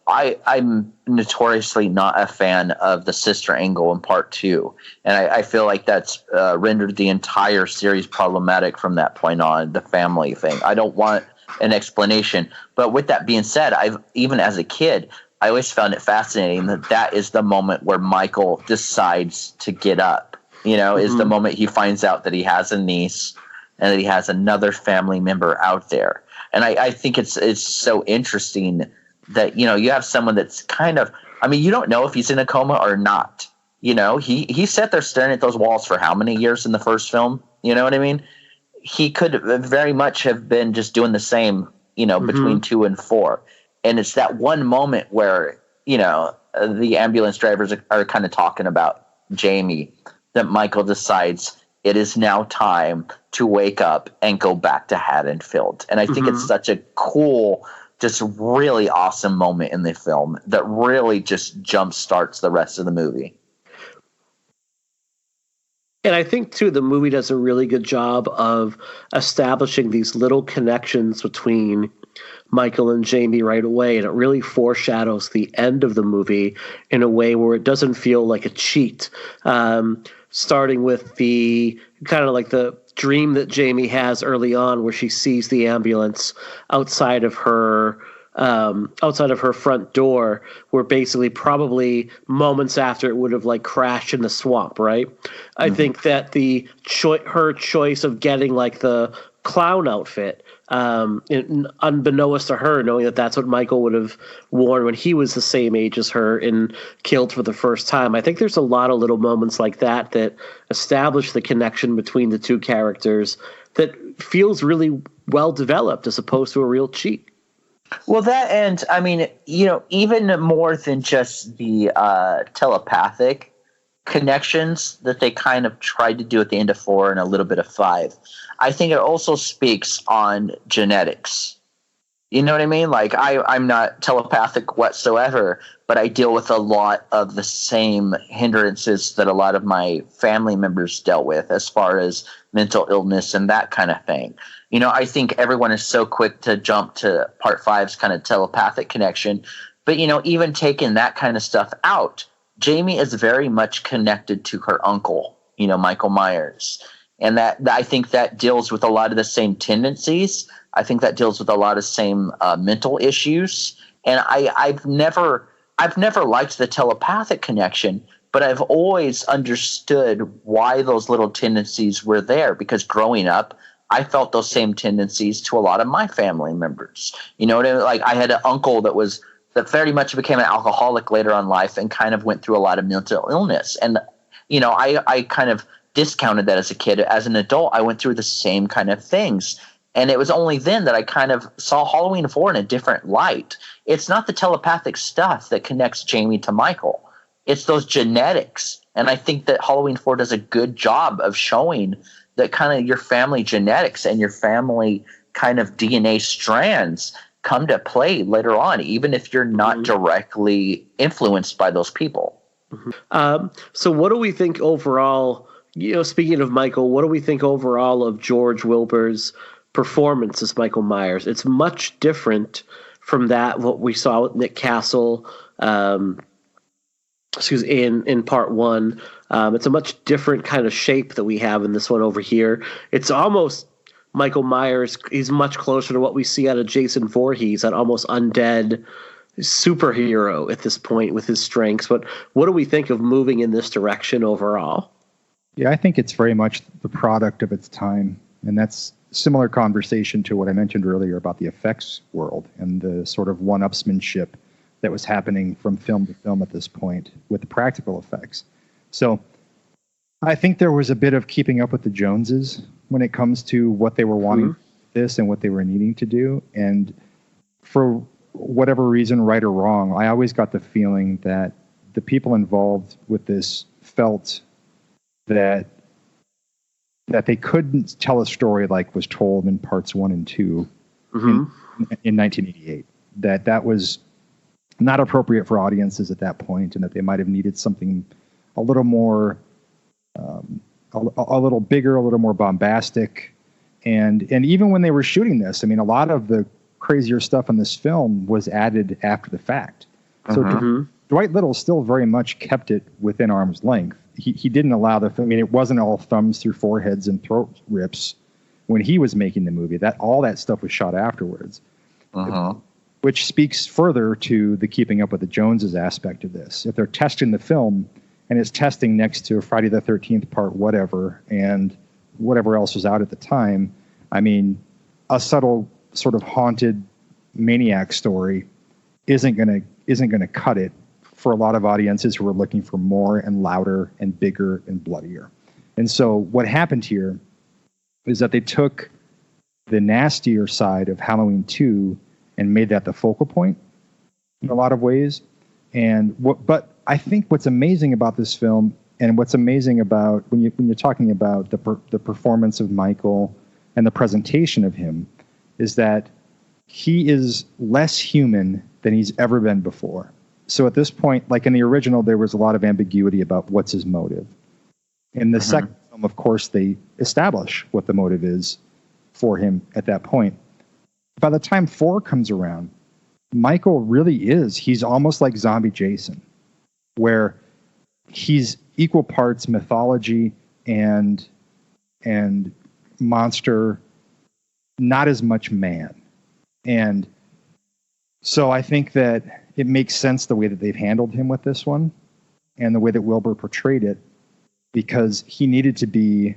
I'm notoriously not a fan of the sister angle in part 2. And I feel like that's rendered the entire series problematic from that point on, the family thing. I don't want an explanation. But with that being said, even as a kid, I always found it fascinating that is the moment where Michael decides to get up, is the moment he finds out that he has a niece and that he has another family member out there. And I think it's so interesting that, you have someone that's kind of, I mean, you don't know if he's in a coma or not. He sat there staring at those walls for how many years in the first film? You know what I mean? He could very much have been just doing the same, between 2 and 4. And it's that one moment where, the ambulance drivers are kind of talking about Jaime, that Michael decides it is now time to wake up and go back to Haddonfield. And I think it's such a cool, just really awesome moment in the film that really just jump starts the rest of the movie. And I think, too, the movie does a really good job of establishing these little connections between Michael and Jaime right away. And it really foreshadows the end of the movie in a way where it doesn't feel like a cheat. Starting with the kind of like the dream that Jaime has early on where she sees the ambulance outside of her front door, where basically probably moments after it would have like crashed in the swamp, right? I think that her choice of getting like the clown outfit, unbeknownst to her, knowing that that's what Michael would have worn when he was the same age as her and killed for the first time. I think there's a lot of little moments like that establish the connection between the two characters that feels really well developed as opposed to a real cheat. Well, that, and I mean, even more than just the telepathic connections that they kind of tried to do at the end of 4 and a little bit of 5, I think it also speaks on genetics. You know what I mean? Like, I'm not telepathic whatsoever, but I deal with a lot of the same hindrances that a lot of my family members dealt with as far as mental illness and that kind of thing. I think everyone is so quick to jump to part 5's kind of telepathic connection. But, even taking that kind of stuff out, Jaime is very much connected to her uncle, Michael Myers. And that I think that deals with a lot of the same tendencies. I think that deals with a lot of same mental issues. And I've never liked the telepathic connection, but I've always understood why those little tendencies were there, because growing up, I felt those same tendencies to a lot of my family members. You know what I mean? Like, I had an uncle that very much became an alcoholic later on in life and kind of went through a lot of mental illness. And, I kind of discounted that as a kid. As an adult, I went through the same kind of things. And it was only then that I kind of saw Halloween 4 in a different light. It's not the telepathic stuff that connects Jaime to Michael. It's those genetics. And I think that Halloween 4 does a good job of showing that kind of your family genetics and your family kind of DNA strands come to play later on, even if you're not directly influenced by those people. So what do we think overall, speaking of Michael, what do we think overall of George Wilbur's performance as Michael Myers? It's much different from what we saw with Nick Castle in part one. It's a much different kind of shape that we have in this one over here. It's almost Michael Myers. He's much closer to what we see out of Jason Voorhees, that almost undead superhero at this point with his strengths. But what do we think of moving in this direction overall? Yeah, I think it's very much the product of its time. And that's a similar conversation to what I mentioned earlier about the effects world and the sort of one-upsmanship that was happening from film to film at this point with the practical effects. So I think there was a bit of keeping up with the Joneses when it comes to what they were wanting with this and what they were needing to do. And for whatever reason, right or wrong, I always got the feeling that the people involved with this felt that they couldn't tell a story like was told in parts 1 and 2 in 1988. That was not appropriate for audiences at that point, and that they might have needed something a little more, a little bigger, a little more bombastic. And even when they were shooting this, I mean, a lot of the crazier stuff in this film was added after the fact. So Dwight Little still very much kept it within arm's length. He didn't allow it wasn't all thumbs through foreheads and throat rips when he was making the movie. All that stuff was shot afterwards, which speaks further to the keeping up with the Joneses aspect of this. If they're testing the film and it's testing next to Friday the 13th part whatever and whatever else was out at the time, I mean, a subtle sort of haunted maniac story isn't gonna cut it for a lot of audiences who are looking for more and louder and bigger and bloodier. And so what happened here is that they took the nastier side of Halloween 2 and made that the focal point in a lot of ways. But I think what's amazing about this film, and what's amazing about when you're talking about the performance of Michael and the presentation of him, is that he is less human than he's ever been before. So at this point, like in the original, there was a lot of ambiguity about what's his motive. In the second film, of course, they establish what the motive is for him at that point. By the time 4 comes around, Michael really he's almost like zombie Jason, where he's equal parts mythology and monster, not as much man. And so I think that it makes sense the way that they've handled him with this one and the way that Wilbur portrayed it, because he needed to be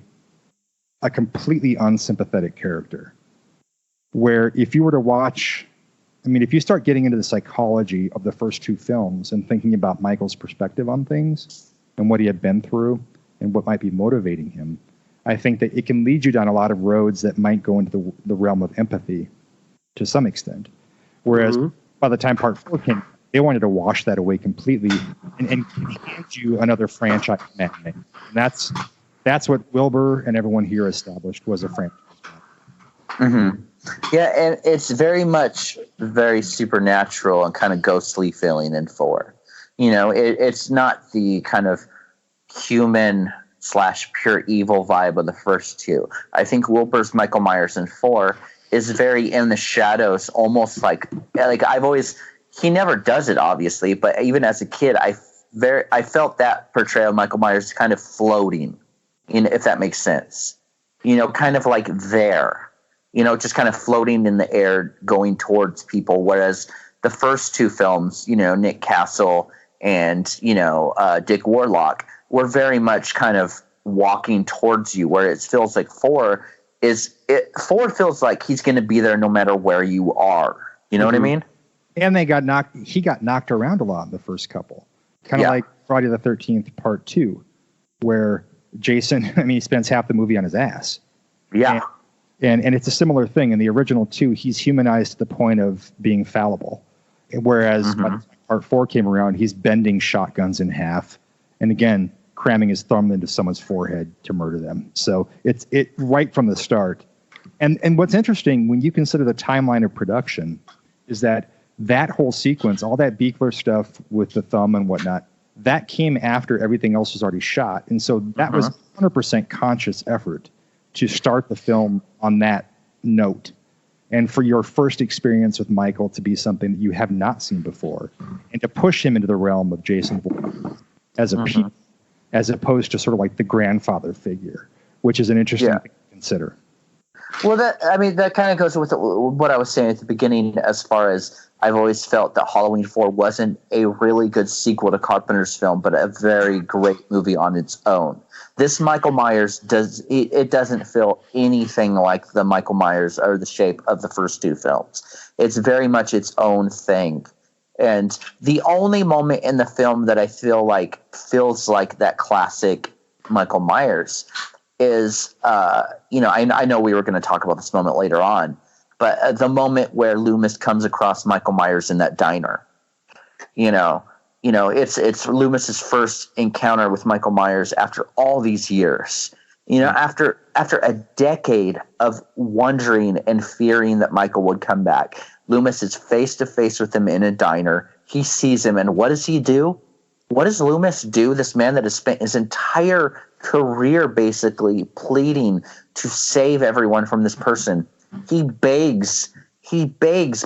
a completely unsympathetic character. Where if you were to watch, if you start getting into the psychology of the first 2 films and thinking about Michael's perspective on things and what he had been through and what might be motivating him, I think that it can lead you down a lot of roads that might go into the realm of empathy to some extent. Whereas by the time part 4 came, they wanted to wash that away completely and hand you another franchise matinee. And that's what Wilbur and everyone here established was a franchise. Yeah, and it's very supernatural and kind of ghostly feeling in 4. It's not the kind of human / pure evil vibe of the first 2. I think Wilbur's Michael Myers in 4 is very in the shadows, almost like he never does it, obviously, but even as a kid, I felt that portrayal of Michael Myers kind of floating, if that makes sense. Kind of like there, just kind of floating in the air, going towards people. Whereas the first 2 films, Nick Castle and, Dick Warlock, were very much kind of walking towards you, where it feels like 4 feels like he's going to be there no matter where you are. You know what I mean? And he got knocked around a lot in the first couple. Kind of like Friday the 13th part 2, where Jason, he spends half the movie on his ass. Yeah. And it's a similar thing. In the original 2, he's humanized to the point of being fallible. Whereas by the time part 4 came around, he's bending shotguns in half. And again, cramming his thumb into someone's forehead to murder them. So it's right from the start. And what's interesting, when you consider the timeline of production, is that whole sequence, all that Beekler stuff with the thumb and whatnot, that came after everything else was already shot. And so that was 100% conscious effort to start the film on that note. And for your first experience with Michael to be something that you have not seen before, and to push him into the realm of Jason Voorhees as a piece, as opposed to sort of like the grandfather figure, which is an interesting thing to consider. Well, that kind of goes with what I was saying at the beginning, as far as I've always felt that Halloween 4 wasn't a really good sequel to Carpenter's film, but a very great movie on its own. This Michael Myers doesn't feel anything like the Michael Myers or the shape of the first two films. It's very much its own thing. And the only moment in the film that I feel like feels like that classic Michael Myers is, I know we were going to talk about this moment later on, but the moment where Loomis comes across Michael Myers in that diner, it's Loomis's first encounter with Michael Myers after all these years. After a decade of wondering and fearing that Michael would come back, Loomis is face to face with him in a diner. He sees him, and what does he do? What does Loomis do? This man that has spent his entire career basically pleading to save everyone from this person. He begs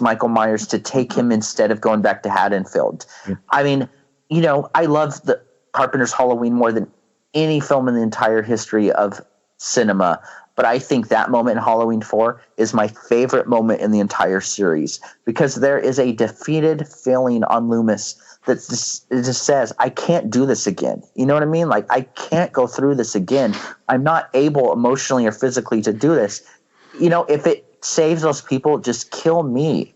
Michael Myers to take him instead of going back to Haddonfield. I mean, I love the Carpenter's Halloween more than any film in the entire history of cinema. But I think that moment in Halloween 4 is my favorite moment in the entire series, because there is a defeated feeling on Loomis that just says, I can't do this again. You know what I mean? Like, I can't go through this again. I'm not able emotionally or physically to do this. If it saves those people, just kill me.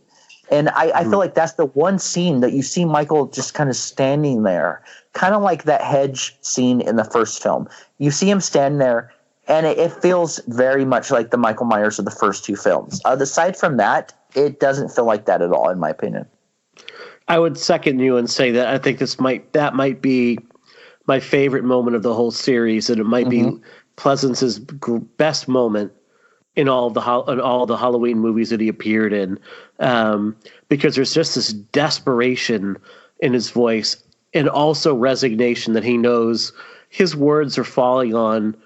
And I feel like that's the one scene that you see Michael just kind of standing there, kind of like that hedge scene in the first film. You see him stand there, and it feels very much like the Michael Myers of the first two films. Aside from that, it doesn't feel like that at all, in my opinion. I would second you and say that I think that might be my favorite moment of the whole series, and it might be Pleasance's best moment in all the Halloween movies that he appeared in, because there's just this desperation in his voice, and also resignation that he knows his words are falling on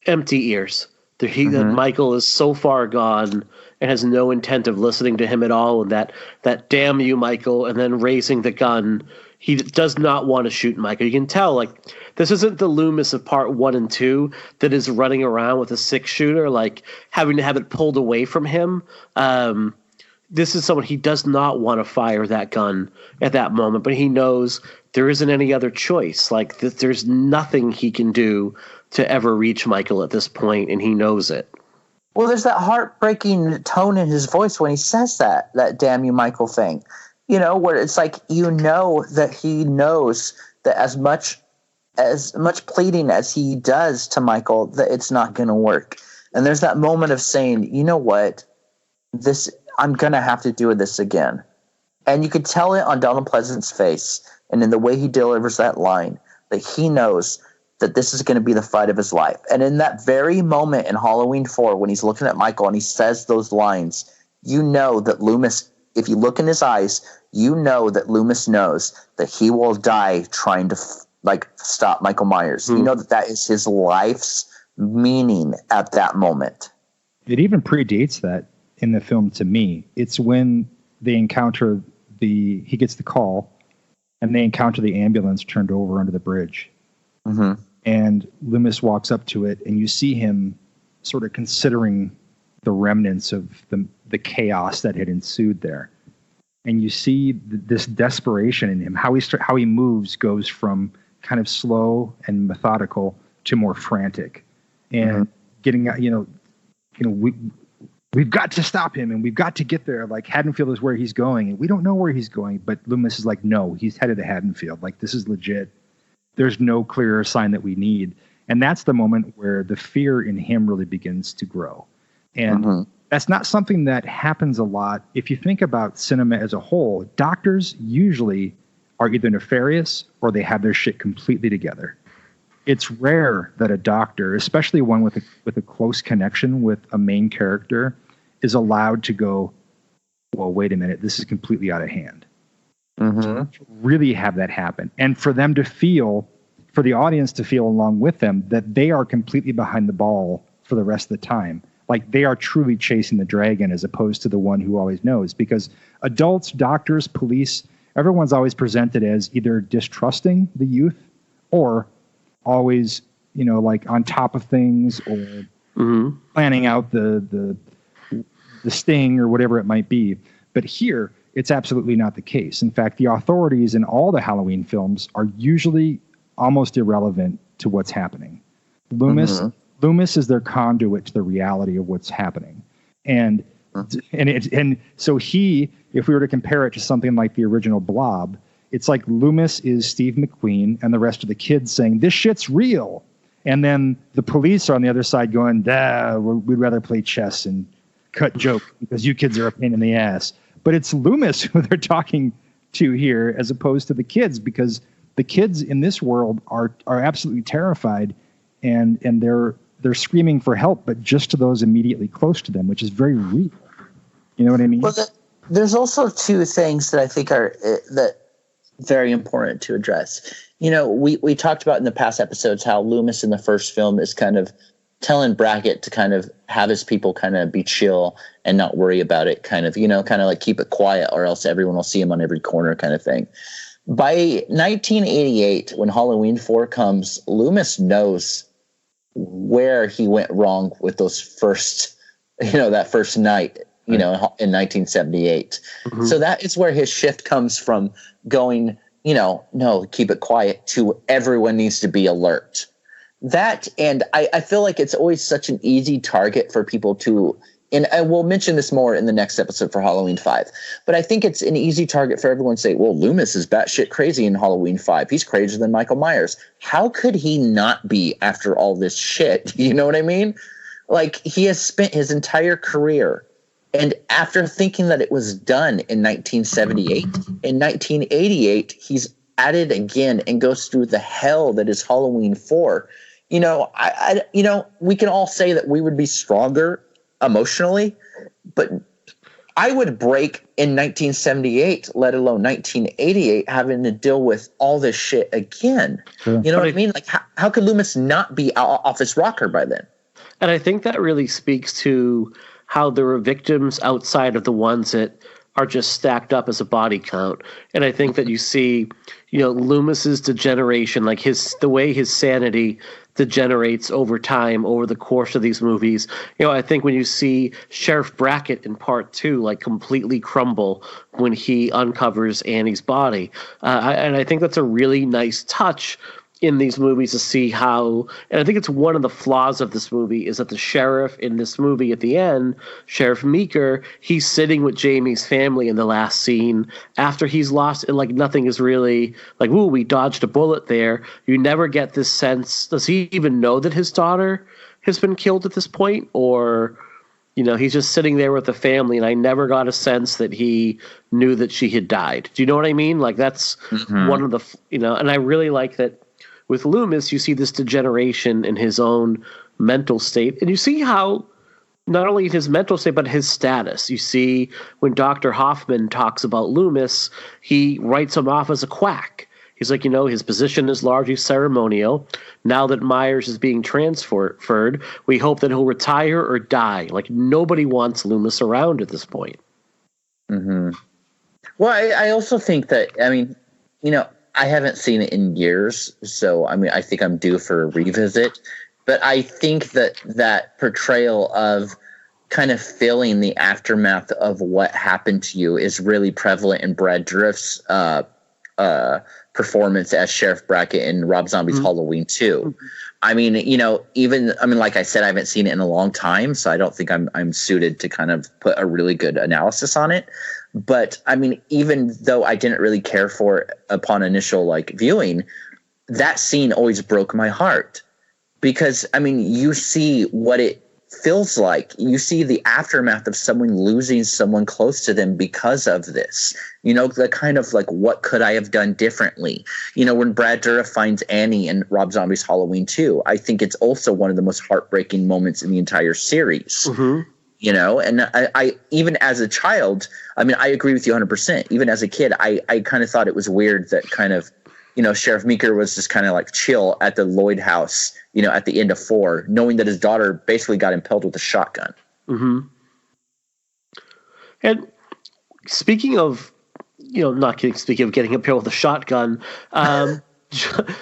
empty ears. That Michael is so far gone and has no intent of listening to him at all, and that damn you, Michael, and then raising the gun. He does not want to shoot Michael. You can tell, like, this isn't the Loomis of part 1 and 2 that is running around with a 6-shooter, like having to have it pulled away from him. This is someone, he does not want to fire that gun at that moment, but he knows there isn't any other choice. Like, there's nothing he can do to ever reach Michael at this point, and he knows it. Well, there's that heartbreaking tone in his voice when he says that damn you, Michael thing. Where it's like, that he knows that as much pleading as he does to Michael, that it's not going to work. And there's that moment of saying, you know what, I'm going to have to do this again. And you could tell it on Donald Pleasance's face and in the way he delivers that line, that he knows that this is going to be the fight of his life. And in that very moment in Halloween 4, when he's looking at Michael and he says those lines, that Loomis, if you look in his eyes, that Loomis knows that he will die trying to stop Michael Myers. That is his life's meaning at that moment. It even predates that in the film to me. It's when they encounter he gets the call and they encounter the ambulance turned over under the bridge. Mm-hmm. And Loomis walks up to it, and you see him sort of considering the remnants of the chaos that had ensued there. And you see this desperation in him. How he moves goes from kind of slow and methodical to more frantic, and getting we've got to stop him, and we've got to get there. Like, Haddonfield is where he's going, and we don't know where he's going. But Loomis is like, no, he's headed to Haddonfield. Like, this is legit. There's no clearer sign that we need. And that's the moment where the fear in him really begins to grow. And that's not something that happens a lot. If you think about cinema as a whole, doctors usually are either nefarious or they have their shit completely together. It's rare that a doctor, especially one with a close connection with a main character, is allowed to go, well, wait a minute, this is completely out of hand. Mm-hmm. Really have that happen. And for them to feel, for the audience to feel along with them, that they are completely behind the ball for the rest of the time. Like they are truly chasing the dragon as opposed to the one who always knows. Because adults, doctors, police, everyone's always presented as either distrusting the youth or always, like on top of things or planning out the sting or whatever it might be. But here, it's absolutely not the case. In fact, the authorities in all the Halloween films are usually almost irrelevant to what's happening. Loomis is their conduit to the reality of what's happening. And so if we were to compare it to something like the original Blob, it's like Loomis is Steve McQueen and the rest of the kids saying, this shit's real. And then the police are on the other side going, we'd rather play chess and cut jokes because you kids are a pain in the ass. But it's Loomis who they're talking to here as opposed to the kids, because the kids in this world are absolutely terrified and they're screaming for help, but just to those immediately close to them, which is very real. You know what I mean? Well, there's also two things that I think are very important to address. We talked about in the past episodes how Loomis in the first film is kind of telling Brackett to kind of have his people kind of be chill and not worry about it, kind of like keep it quiet or else everyone will see him on every corner kind of thing. By 1988, when Halloween 4 comes, Loomis knows where he went wrong with those first, that first night, in 1978. Mm-hmm. So that is where his shift comes from, going, no, keep it quiet, to everyone needs to be alert. That, and I feel like it's always such an easy target for people to, and I will mention this more in the next episode for Halloween 5, but I think it's an easy target for everyone to say, well, Loomis is batshit crazy in Halloween 5. He's crazier than Michael Myers. How could he not be after all this shit? You know what I mean? Like, he has spent his entire career, and after thinking that it was done in 1978, in 1988, he's at it again and goes through the hell that is Halloween 4. We can all say that we would be stronger emotionally, but I would break in 1978, let alone 1988, having to deal with all this shit again. Sure. You know what I mean? Like, how could Loomis not be off his rocker by then? And I think that really speaks to how there were victims outside of the ones that are just stacked up as a body count. And I think that you see, Loomis's degeneration, like the way his sanity degenerates over time, over the course of these movies. I think when you see Sheriff Brackett in part 2, like completely crumble when he uncovers Annie's body. And I think that's a really nice touch in these movies to see how, and I think it's one of the flaws of this movie is that the sheriff in this movie at the end, Sheriff Meeker, he's sitting with Jamie's family in the last scene after he's lost, and like nothing is really like, ooh, we dodged a bullet there. You never get this sense. Does he even know that his daughter has been killed at this point? Or, he's just sitting there with the family, and I never got a sense that he knew that she had died. Do you know what I mean? Like that's one of the, and I really like that. With Loomis, you see this degeneration in his own mental state. And you see how not only his mental state, but his status. You see when Dr. Hoffman talks about Loomis, he writes him off as a quack. He's like, his position is largely ceremonial. Now that Myers is being transferred, we hope that he'll retire or die. Like, nobody wants Loomis around at this point. Mm-hmm. Well, I also think that, I haven't seen it in years, so I think I'm due for a revisit. But I think that portrayal of kind of feeling the aftermath of what happened to you is really prevalent in Brad Dourif's performance as Sheriff Brackett in Rob Zombie's Halloween 2. Like I said, I haven't seen it in a long time, so I don't think I'm suited to kind of put a really good analysis on it. But even though I didn't really care for it upon initial viewing, that scene always broke my heart because you see what it feels like. You see the aftermath of someone losing someone close to them because of this. The kind of what could I have done differently? When Brad Dourif finds Annie in Rob Zombie's Halloween 2, I think it's also one of the most heartbreaking moments in the entire series. Mm-hmm. you know, and I even as a child, I mean, I agree with you 100%. Even as a kid, I kind of thought it was weird that kind of, you know, Sheriff Meeker was just kind of like chill at the Lloyd house, you know, at the end of 4, knowing that his daughter basically got impaled with a shotgun. Mm-hmm. And speaking of, you know, speaking of getting impaled with a shotgun,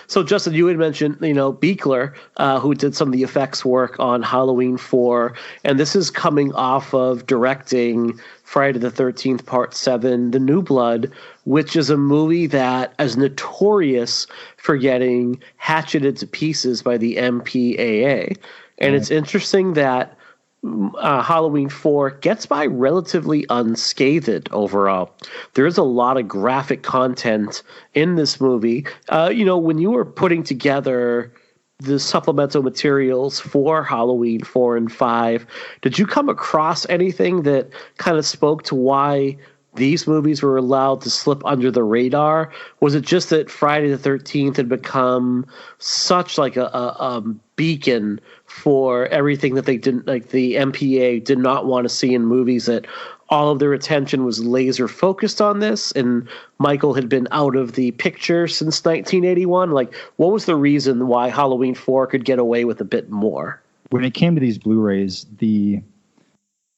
so Justin, you had mentioned, you know, Buechler, who did some of the effects work on Halloween 4, and this is coming off of directing Friday the 13th Part 7, The New Blood, which is a movie that is notorious for getting hatcheted to pieces by the MPAA. And it's interesting that Halloween 4 gets by relatively unscathed overall. There is a lot of graphic content in this movie. You know, when you were putting together the supplemental materials for Halloween 4 and 5, did you come across anything that kind of spoke to why these movies were allowed to slip under the radar? Was it just that Friday the 13th had become such like a beacon for everything that they didn't, like the MPA did not want to see in movies, that all of their attention was laser focused on this, and Michael had been out of the picture since 1981? Like, what was the reason why Halloween 4 could get away with a bit more? When it came to these Blu-rays, the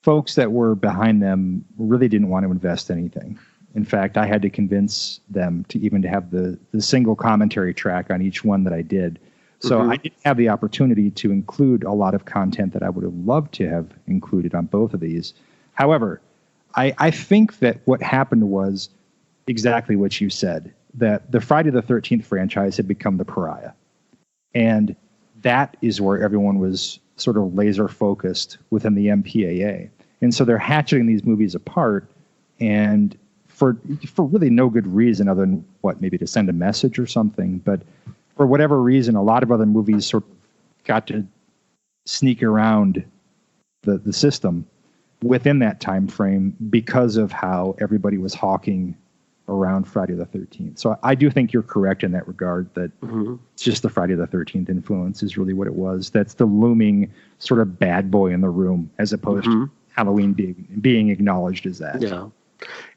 folks that were behind them really didn't want to invest anything. In fact, I had to convince them to even to have the single commentary track on each one that I did. So I didn't have the opportunity to include a lot of content that I would have loved to have included on both of these. However, I think that what happened was exactly what you said, that the Friday the 13th franchise had become the pariah. And that is where everyone was sort of laser focused within the MPAA. And so they're hatcheting these movies apart, and for really no good reason other than maybe to send a message or something. But for whatever reason, a lot of other movies sort of got to sneak around the system within that time frame because of how everybody was hawking around Friday the 13th. So I do think you're correct in that regard, that it's just the Friday the 13th influence is really what it was. That's the looming sort of bad boy in the room, as opposed to Halloween being acknowledged as that. Yeah.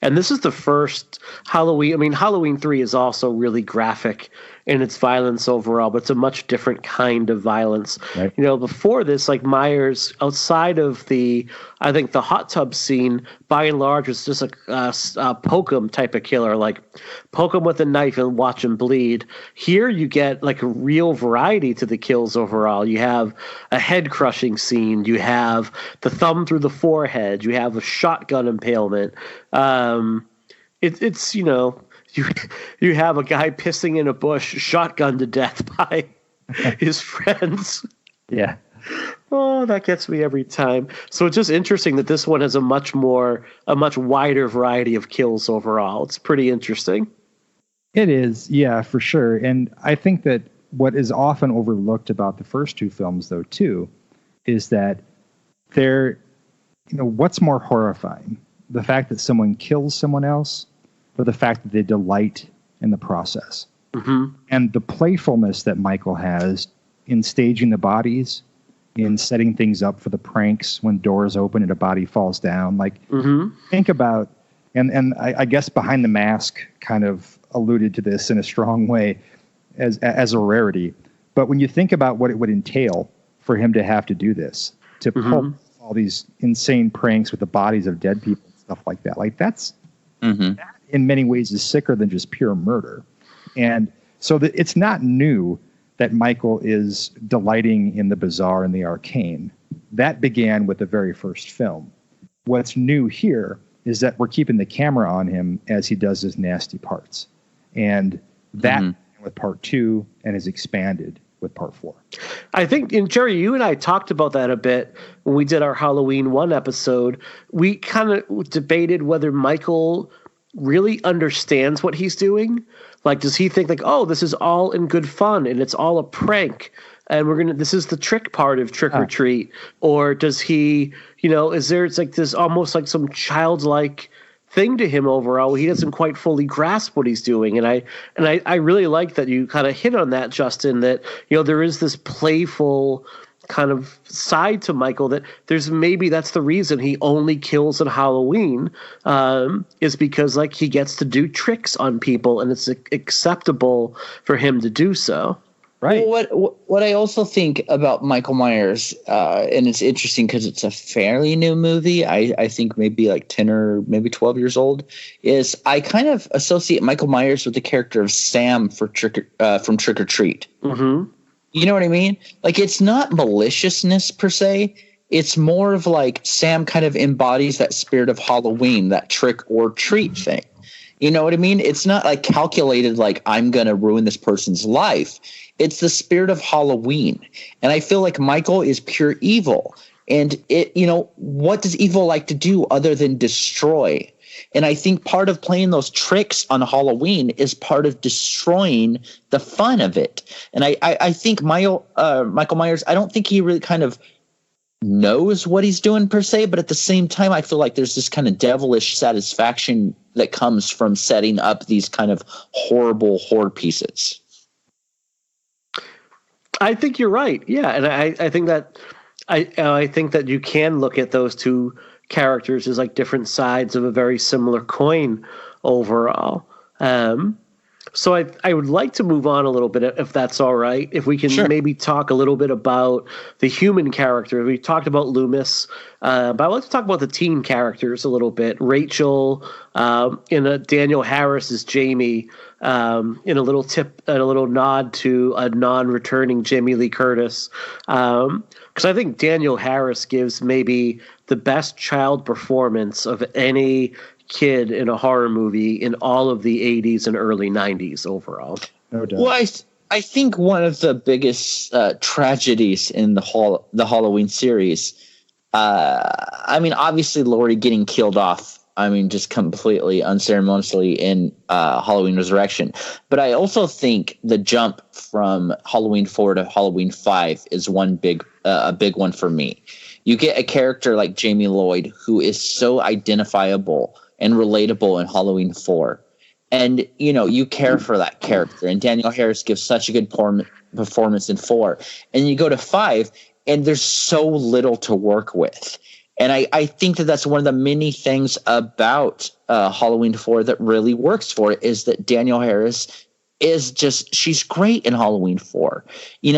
And this is the first Halloween. I mean, Halloween 3 is also really graphic in its violence overall, but it's a much different kind of violence. Right. You know, before this, like Myers, outside of the hot tub scene, by and large, was just a poke 'em type of killer, like poke 'em with a knife and watch him bleed. Here you get like a real variety to the kills overall. You have a head crushing scene. You have the thumb through the forehead. You have a shotgun impalement. It's, you know, you have a guy pissing in a bush, shotgunned to death by his friends. Yeah. Oh, that gets me every time. So it's just interesting that this one has a much wider variety of kills overall. It's pretty interesting. It is, yeah, for sure. And I think that what is often overlooked about the first two films, though, too, is that they're, you know, what's more horrifying? The fact that someone kills someone else, or the fact that they delight in the process. And the playfulness that Michael has in staging the bodies, in setting things up for the pranks when doors open and a body falls down. Like, think about, and I guess Behind the Mask kind of alluded to this in a strong way as a rarity. But when you think about what it would entail for him to have to do this, to pull all these insane pranks with the bodies of dead people, stuff like that. Like that in many ways is sicker than just pure murder. And so it's not new that Michael is delighting in the bizarre and the arcane. That began with the very first film. What's new here is that we're keeping the camera on him as he does his nasty parts. And that with part 2 and is expanded with part 4. I think, and Jerry, you and I talked about that a bit when we did our Halloween 1 episode. We kind of debated whether Michael really understands what he's doing. Like, does he think like, oh, this is all in good fun and it's all a prank and this is the trick part of Trick or Treat? Or does he, you know, it's like this almost like some childlike thing to him overall. He doesn't quite fully grasp what he's doing. And I really like that you kind of hit on that, Justin, that, you know, there is this playful kind of side to Michael that that's the reason he only kills on Halloween, is because like he gets to do tricks on people and it's acceptable for him to do so. Right. Well, what I also think about Michael Myers, and it's interesting because it's a fairly new movie. I think maybe like 10 or maybe 12 years old. Is I kind of associate Michael Myers with the character of Sam from Trick or Treat. Mm-hmm. You know what I mean? Like it's not maliciousness per se. It's more of like Sam kind of embodies that spirit of Halloween, that trick or treat thing. You know what I mean? It's not like calculated like I'm going to ruin this person's life. It's the spirit of Halloween. And I feel like Michael is pure evil. And what does evil like to do other than destroy? And I think part of playing those tricks on Halloween is part of destroying the fun of it. And I think Michael Myers, I don't think he really kind of knows what he's doing per se, but at the same time, I feel like there's this kind of devilish satisfaction that comes from setting up these kind of horrible horror pieces. I think you're right. Yeah, and I think that I think that you can look at those two characters as like different sides of a very similar coin overall. So I would like to move on a little bit, if that's all right. If we can maybe talk a little bit about the human character. We talked about Loomis, but I'd like to talk about the teen characters a little bit. Rachel, Danielle Harris is Jaime, in a little nod to a non-returning Jamie Lee Curtis. Because I think Danielle Harris gives maybe the best child performance of any kid in a horror movie in all of the 80s and early 90s overall. No doubt. Well, I think one of the biggest tragedies in the Halloween series, obviously Laurie getting killed off, just completely unceremoniously in Halloween Resurrection. But I also think the jump from Halloween 4 to Halloween 5 is a big one for me. You get a character like Jamie Lloyd who is so identifiable and relatable in Halloween 4. And, you care for that character. And Danielle Harris gives such a good performance in 4. And you go to 5, and there's so little to work with. And I think that that's one of the many things about Halloween 4 that really works for it, is that Danielle Harris is she's great in Halloween 4.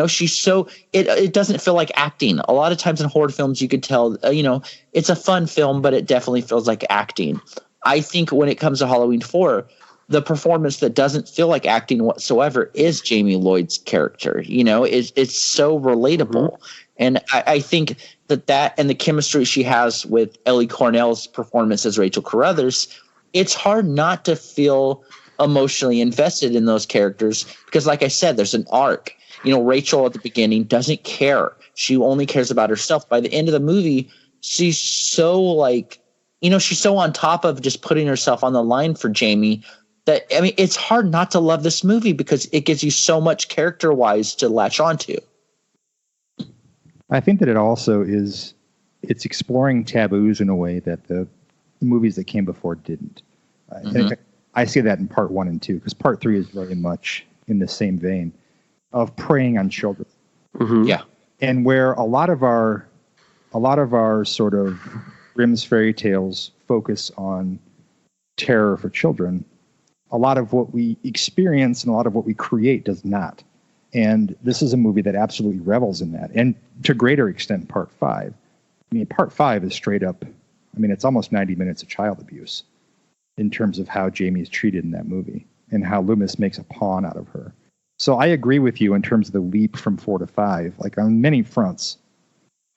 She's so it doesn't feel like acting. A lot of times in horror films, you could tell, it's a fun film, but it definitely feels like acting. I think when it comes to Halloween 4, the performance that doesn't feel like acting whatsoever is Jamie Lloyd's character. It's so relatable. Mm-hmm. And I think that and the chemistry she has with Ellie Cornell's performance as Rachel Carruthers, it's hard not to feel emotionally invested in those characters because, like I said, there's an arc. Rachel at the beginning doesn't care. She only cares about herself. By the end of the movie, she's so she's so on top of just putting herself on the line for Jamie that, it's hard not to love this movie because it gives you so much character-wise to latch onto. I think that it also it's exploring taboos in a way that the movies that came before didn't. Mm-hmm. I see that in part 1 and 2, because part 3 is very much in the same vein of preying on children. Mm-hmm. Yeah. And where a lot of our sort of Grimm's fairy tales focus on terror for children, a lot of what we experience and a lot of what we create does not. And this is a movie that absolutely revels in that. And to greater extent, part 5. Part 5 is straight up, it's almost 90 minutes of child abuse in terms of how Jamie is treated in that movie and how Loomis makes a pawn out of her. So I agree with you in terms of the leap from 4 to 5. Like on many fronts,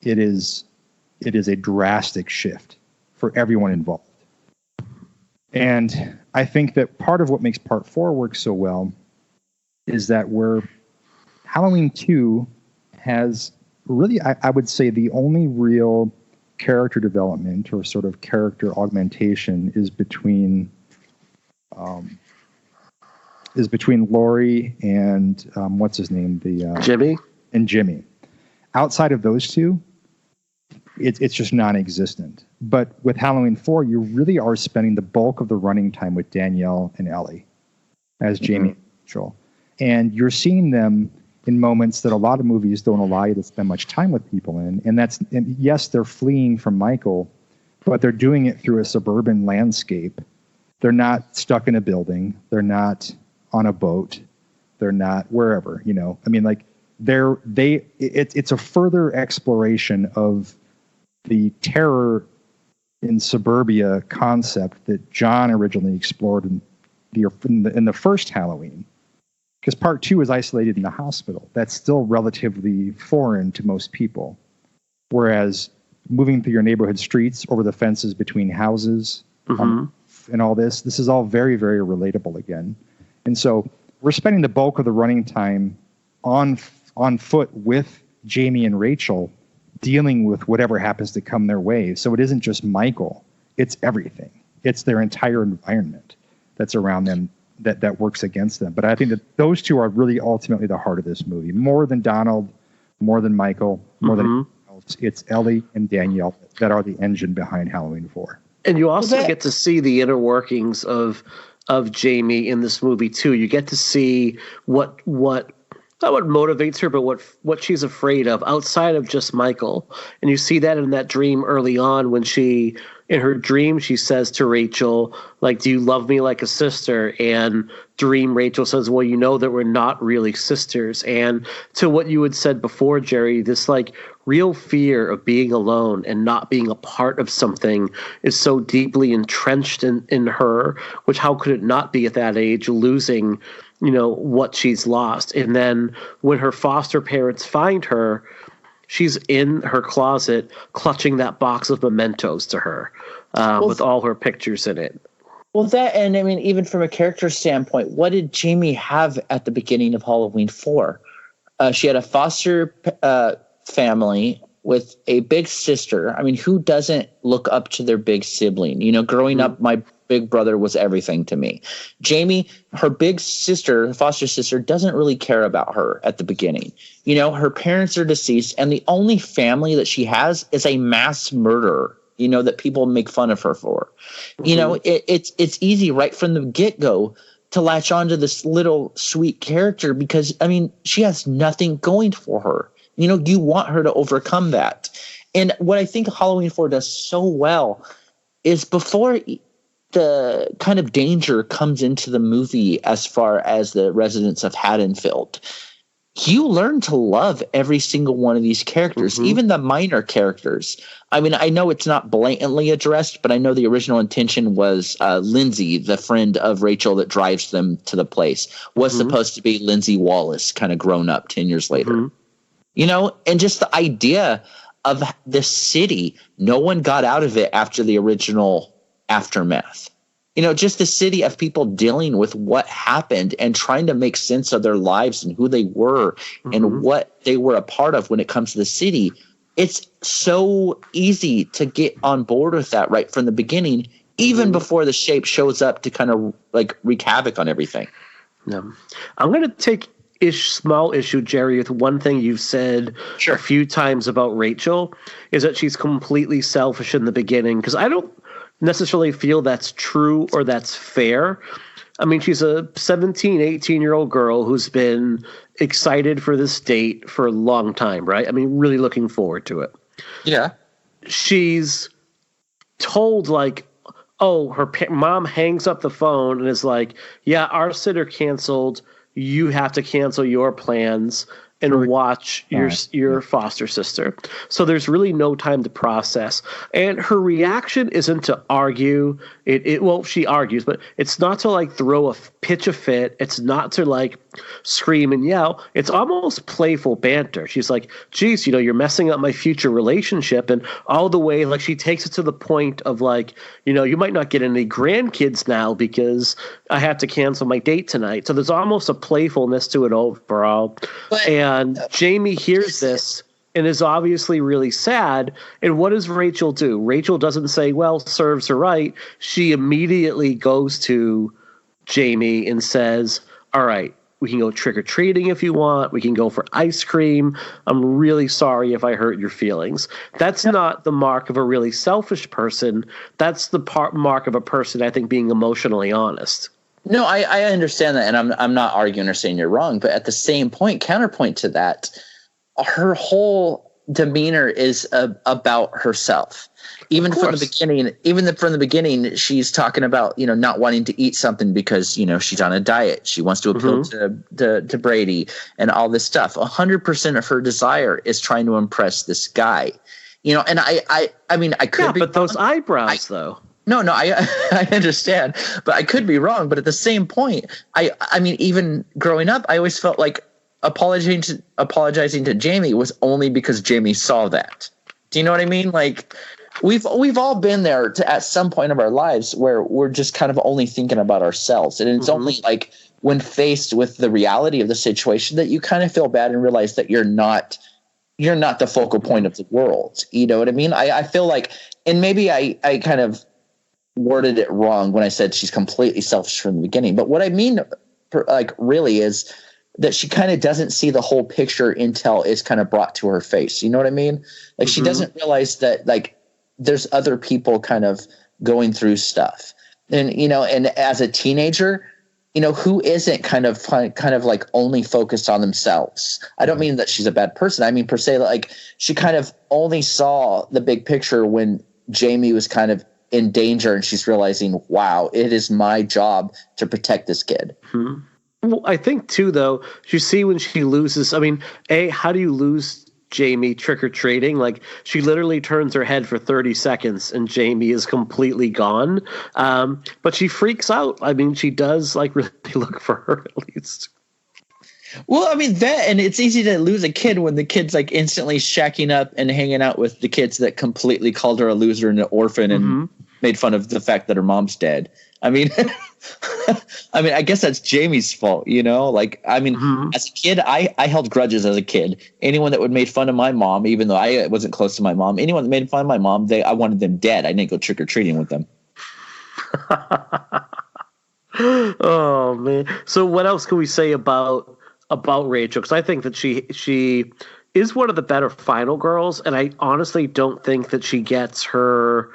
it is a drastic shift for everyone involved. And I think that part of what makes part 4 work so well is that Halloween 2 has really, I would say, the only real character development or sort of character augmentation is between Laurie and what's his name, Jimmy and Jimmy. Outside of those two, it's just non-existent. But with Halloween 4, you really are spending the bulk of the running time with Danielle and Ellie as Jamie and Rachel, and you're seeing them in moments that a lot of movies don't allow you to spend much time with people in. And yes, they're fleeing from Michael, but they're doing it through a suburban landscape. They're not stuck in a building. They're not on a boat. They're not wherever, you know. I mean, like it's a further exploration of the terror in suburbia concept that John originally explored in the first Halloween. Because part 2 is isolated in the hospital. That's still relatively foreign to most people. Whereas moving through your neighborhood streets, over the fences between houses, and all this is all very, very relatable again. And so we're spending the bulk of the running time on foot with Jaime and Rachel, dealing with whatever happens to come their way. So it isn't just Michael, it's everything. It's their entire environment that's around them that works against them. But I think that those two are really ultimately the heart of this movie. More than Donald, more than Michael, more than anything else. It's Ellie and Danielle that are the engine behind Halloween 4. And you also get to see the inner workings of Jaime in this movie too. You get to see what not what motivates her, but what she's afraid of outside of just Michael. And you see that in that dream early on when in her dream, she says to Rachel, like, do you love me like a sister? And Rachel says, well, you know that we're not really sisters. And to what you had said before, Jerry, this like real fear of being alone and not being a part of something is so deeply entrenched in her, which how could it not be at that age, losing what she's lost. And then when her foster parents find her, she's in her closet clutching that box of mementos to her with all her pictures in it. Well, that, and I mean, even from a character standpoint, what did Jaime have at the beginning of Halloween 4? She had a foster family with a big sister. I mean, who doesn't look up to their big sibling? Growing up, my big brother was everything to me. Jaime, her big sister, her foster sister, doesn't really care about her at the beginning. Her parents are deceased, and the only family that she has is a mass murderer, that people make fun of her for. It's easy right from the get-go to latch onto this little sweet character because, I mean, she has nothing going for her. You want her to overcome that. And what I think Halloween 4 does so well is before the kind of danger comes into the movie as far as the residents of Haddonfield, you learn to love every single one of these characters, even the minor characters. I mean, I know it's not blatantly addressed, but I know the original intention was Lindsay, the friend of Rachel that drives them to the place, was supposed to be Lindsay Wallace, kind of grown up 10 years later. And just the idea of the city, no one got out of it after the original aftermath. Just the city of people dealing with what happened and trying to make sense of their lives and who they were and what they were a part of when it comes to the city. It's so easy to get on board with that right from the beginning, even before the shape shows up to kind of like wreak havoc on everything. Yeah. I'm going to take small issue, Jerry, with one thing you've said a few times about Rachel is that she's completely selfish in the beginning, because I don't necessarily feel that's true or that's fair. I mean, she's a 17, 18-year-old girl who's been excited for this date for a long time, right? I mean, really looking forward to it. Yeah. She's told, like, oh, her mom hangs up the phone and is like, yeah, our sitter canceled. You have to cancel your plans and watch your foster sister. So there's really no time to process. And her reaction isn't to argue. Well, she argues, but it's not to like pitch a fit. It's not to like scream and yell. It's almost playful banter. She's like, geez, you're messing up my future relationship. And all the way, like, she takes it to the point of like, you might not get any grandkids now because I have to cancel my date tonight. So there's almost a playfulness to it overall. And Jaime hears this and is obviously really sad. And what does Rachel do? Rachel doesn't say, well, serves her right. She immediately goes to Jaime and says, all right, we can go trick-or-treating if you want. We can go for ice cream. I'm really sorry if I hurt your feelings. That's not the mark of a really selfish person. That's the mark of a person, I think, being emotionally honest. No, I understand that, and I'm not arguing or saying you're wrong, but at the same point, counterpoint to that, her whole demeanor is about herself. Even from the beginning, she's talking about, not wanting to eat something because, she's on a diet. She wants to appeal to Brady and all this stuff. 100% of her desire is trying to impress this guy, and I mean, I could be, but those eyebrows though. No, I understand, but I could be wrong. But at the same point, I mean, even growing up, I always felt like apologizing to Jaime was only because Jaime saw that. Do you know what I mean? Like, we've all been there at some point of our lives where we're just kind of only thinking about ourselves, and it's only like when faced with the reality of the situation that you kind of feel bad and realize that you're not the focal point of the world. You know what I mean? I feel like, and maybe I kind of worded it wrong when I said she's completely selfish from the beginning. But what I mean, like, really is that she kind of doesn't see the whole picture until it's kind of brought to her face. You know what I mean? Like, she doesn't realize that, like, there's other people kind of going through stuff. And, and as a teenager, who isn't kind of like only focused on themselves? I don't mean that she's a bad person. I mean, per se, like, she kind of only saw the big picture when Jaime was kind of in danger, and she's realizing, wow, it is my job to protect this kid. Well, I think too, though, you see when she loses, I mean, how do you lose Jaime trick-or-treating? Like, she literally turns her head for 30 seconds and Jaime is completely gone. But she freaks out. I mean, she does, like, really look for her, at least. Well, I mean, and it's easy to lose a kid when the kid's, like, instantly shacking up and hanging out with the kids that completely called her a loser and an orphan and made fun of the fact that her mom's dead. I mean, I guess that's Jamie's fault, Like, I mean, as a kid, I held grudges as a kid. Anyone that would made fun of my mom, even though I wasn't close to my mom, anyone that made fun of my mom, I wanted them dead. I didn't go trick-or-treating with them. Oh, man. So what else can we say about Rachel? Because I think that she is one of the better final girls, and I honestly don't think that she gets the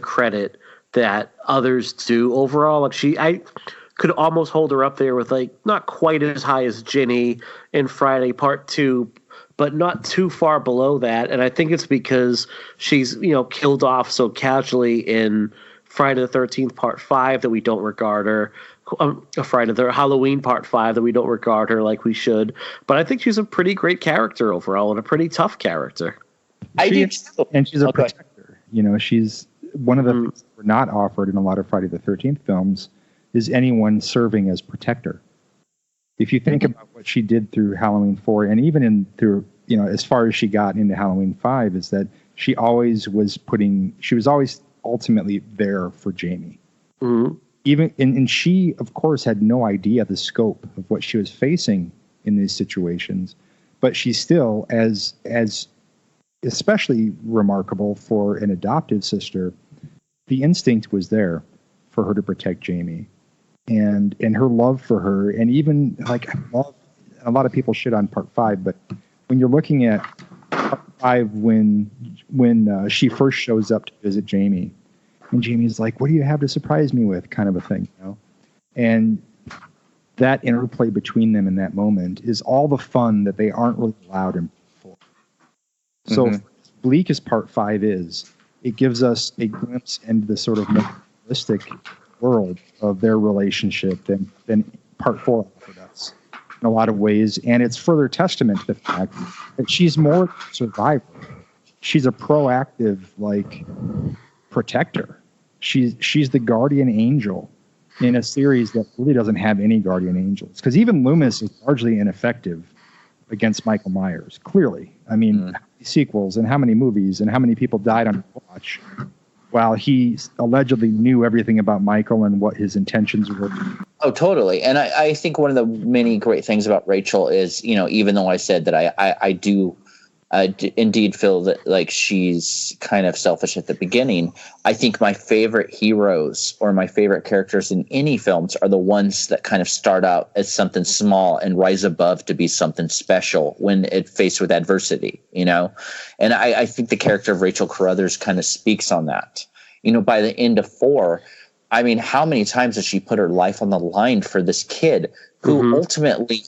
credit that others do overall. Like, I could almost hold her up there with, like, not quite as high as Ginny in Friday Part 2, but not too far below that. And I think it's because she's, killed off so casually in Friday the 13th Part 5 that we don't regard her. Halloween Part 5 that we don't regard her like we should. But I think she's a pretty great character overall, and a pretty tough character. And she's a protector. She's one of the things that were not offered in a lot of Friday the 13th films is anyone serving as protector. If you think about what she did through Halloween 4, and even through as far as she got into Halloween 5, is that she was always ultimately there for Jaime. And she, of course, had no idea the scope of what she was facing in these situations, but she still, as especially remarkable for an adopted sister, the instinct was there for her to protect Jaime, and her love for her, and even, like, a lot of people shit on Part 5, but when you're looking at Part 5, when she first shows up to visit Jaime, and Jamie's like, "What do you have to surprise me with?" kind of a thing, and that interplay between them in that moment is all the fun that they aren't really allowed in before. So as bleak as Part 5 is, it gives us a glimpse into the sort of more realistic world of their relationship than Part 4 offered us in a lot of ways. And it's further testament to the fact that she's more a survivor. She's a proactive, like, protector. She's the guardian angel in a series that really doesn't have any guardian angels. Because even Loomis is largely ineffective against Michael Myers, clearly. I mean, how many sequels and how many movies and how many people died on watch while he allegedly knew everything about Michael and what his intentions were. Oh, totally. And I think one of the many great things about Rachel is, even though I said that I do indeed feel that, like, she's kind of selfish at the beginning, I think my favorite heroes or my favorite characters in any films are the ones that kind of start out as something small and rise above to be something special when it faced with adversity, And I think the character of Rachel Carruthers kind of speaks on that. By the end of 4, I mean, how many times has she put her life on the line for this kid who ultimately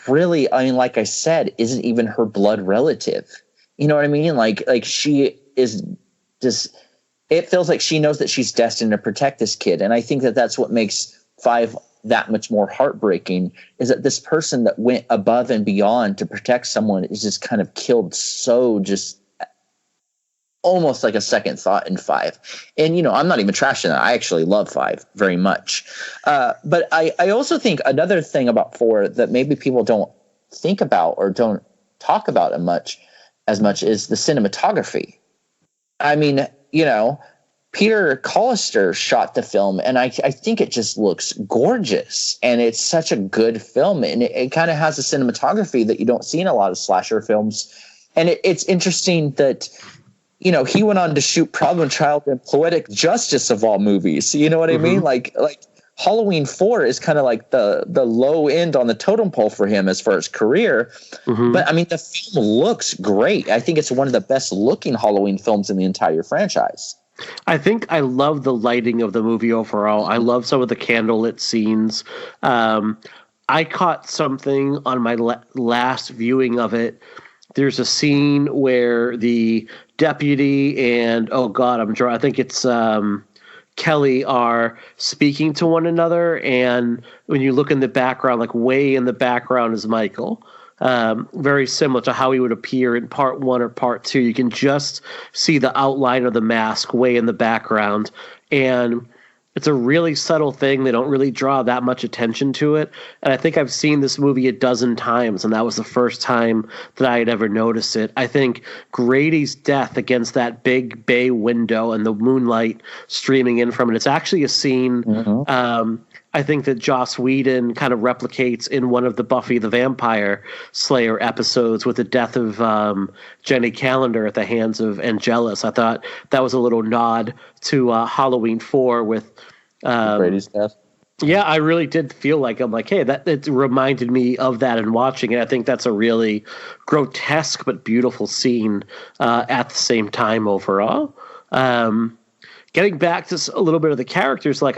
really, I mean, like I said, isn't even her blood relative. You know what I mean? Like she is just, it feels like she knows that she's destined to protect this kid. And I think that that's what makes 5 that much more heartbreaking, is that this person that went above and beyond to protect someone is just kind of killed so just almost like a second thought in 5. And, you know, I'm not even trashing that. I actually love 5 very much. But I also think another thing about 4 that maybe people don't think about or don't talk about as much is the cinematography. I mean, you know, Peter Collister shot the film, and I think it just looks gorgeous, and it's such a good film, and it kind of has a cinematography that you don't see in a lot of slasher films. And it's interesting that, you know, he went on to shoot Problem Child and Poetic Justice of all movies. You know what I mean? Like Halloween 4 is kind of like the low end on the totem pole for him as far as career. But I mean, the film looks great. I think it's one of the best looking Halloween films in the entire franchise. I think I love the lighting of the movie overall. I love some of the candlelit scenes. I caught something on my last viewing of it. There's a scene where the deputy and, I think it's Kelly are speaking to one another, and when you look in the background, like way in the background is Michael. Very similar to how he would appear in part 1 or part 2. You can just see the outline of the mask way in the background, and it's a really subtle thing. They don't really draw that much attention to it. And I think I've seen this movie a dozen times, and that was the first time that I had ever noticed it. I think Grady's death against that big bay window and the moonlight streaming in from it, it's actually a scene I think that Joss Whedon kind of replicates in one of the Buffy the Vampire Slayer episodes with the death of Jenny Calendar at the hands of Angelus. I thought that was a little nod to Halloween 4 with Brady's death. Yeah, I really did feel like, I'm like, hey, that it reminded me of that in watching it. I think that's a really grotesque but beautiful scene at the same time overall. Getting back to a little bit of the characters, like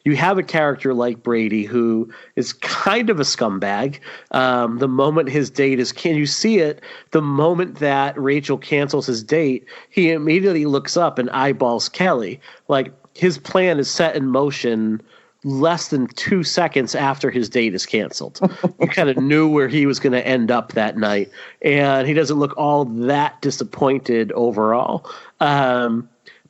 you have a character like Brady who is kind of a scumbag. The moment his date is, can you see it? The moment that Rachel cancels his date, he immediately looks up and eyeballs Kelly. Like, his plan is set in motion less than 2 seconds after his date is canceled. You kind of knew where he was going to end up that night, and he doesn't look all that disappointed overall.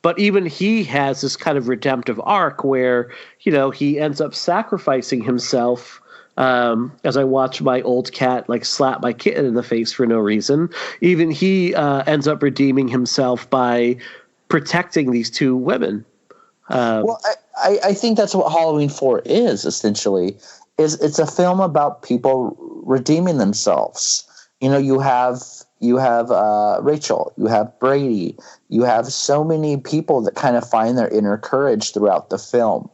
But even he has this kind of redemptive arc where, he ends up sacrificing himself. As I watch my old cat slap my kitten in the face for no reason, even he ends up redeeming himself by protecting these 2 women. Well, I think that's what Halloween 4 is, essentially. It's a film about people redeeming themselves. You have Rachel, you have Brady, you have so many people that kind of find their inner courage throughout the film.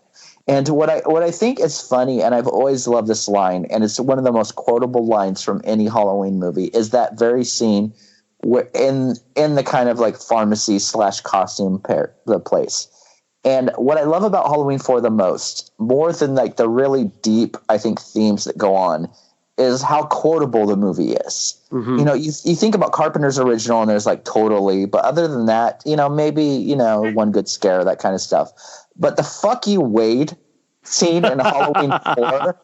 And what I think is funny, and I've always loved this line, and it's one of the most quotable lines from any Halloween movie, is that very scene where in the kind of pharmacy / costume the place. And what I love about Halloween 4 the most, more than the really deep, I think, themes that go on, is how quotable the movie is. Mm-hmm. You think about Carpenter's original and there's totally, but other than that, maybe, one good scare, that kind of stuff. But the fuck you Wade scene in Halloween 4,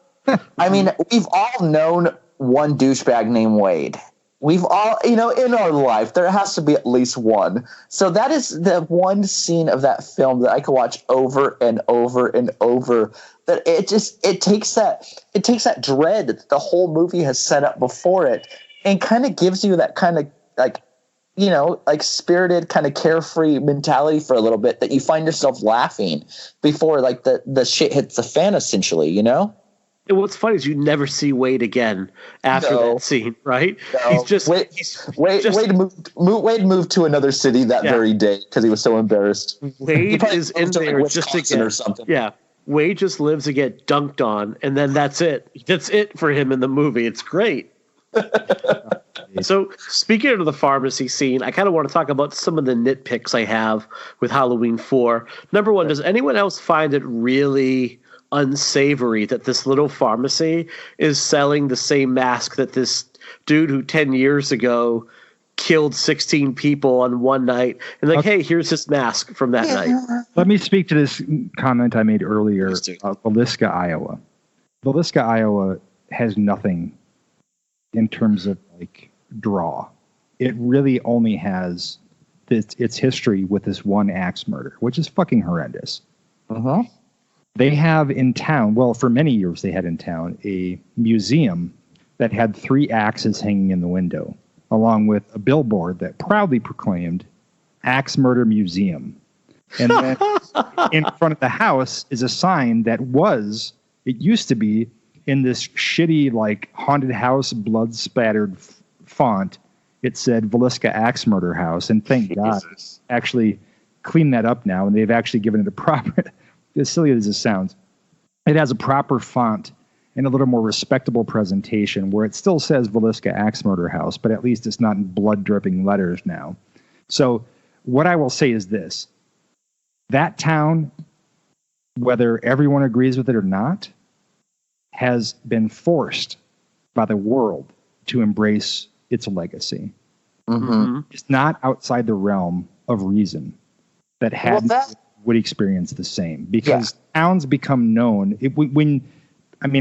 I mean, we've all known one douchebag named Wade. We've all, in our life, there has to be at least one. So that is the one scene of that film that I could watch over and over and over. That it takes that dread that the whole movie has set up before it and kind of gives you that kind of spirited kind of carefree mentality for a little bit that you find yourself laughing before the shit hits the fan, essentially, And what's funny is you never see Wade again after that scene, right? No. Wade moved to another city that very day because he was so embarrassed. Wade is in there just to get, or something. Yeah. Wade just lives to get dunked on, and then that's it. That's it for him in the movie. It's great. So speaking of the pharmacy scene, I kind of want to talk about some of the nitpicks I have with Halloween 4. Number one, does anyone else find it really unsavory that this little pharmacy is selling the same mask that this dude who 10 years ago killed 16 people on one night, and hey, here's this mask from that night? Let me speak to this comment I made earlier of Villisca, Iowa. Villisca, Iowa has nothing in terms of draw. It really only has its history with this one axe murder, which is fucking horrendous. Uh-huh. They have in town, well, for many years they had in town a museum that had 3 axes hanging in the window, along with a billboard that proudly proclaimed Axe Murder Museum. And then in front of the house is a sign that it used to be in this shitty, haunted house, blood-spattered font. It said Villisca Axe Murder House, and thank God actually cleaned that up now, and they've actually given it a proper, as silly as it sounds, it has a proper font and a little more respectable presentation where it still says Villisca Axe Murder House, but at least it's not in blood-dripping letters now. So what I will say is this. That town, whether everyone agrees with it or not, has been forced by the world to embrace its legacy. Mm-hmm. It's not outside the realm of reason that would experience the same, because towns become known.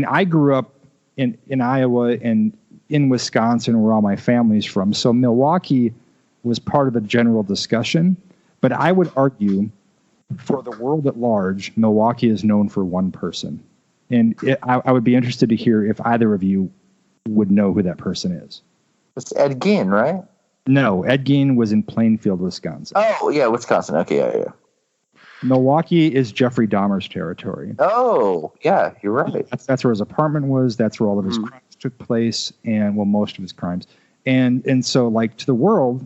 I grew up in Iowa and in Wisconsin, where all my family's from. So Milwaukee was part of the general discussion. But I would argue, for the world at large, Milwaukee is known for one person. And I would be interested to hear if either of you would know who that person is. It's Ed Gein, right? No, Ed Gein was in Plainfield, Wisconsin. Oh, yeah, Wisconsin. Okay, yeah. Milwaukee is Jeffrey Dahmer's territory. Oh, yeah, you're right. That's where his apartment was. That's where all of his crimes took place, and most of his crimes. And so, to the world,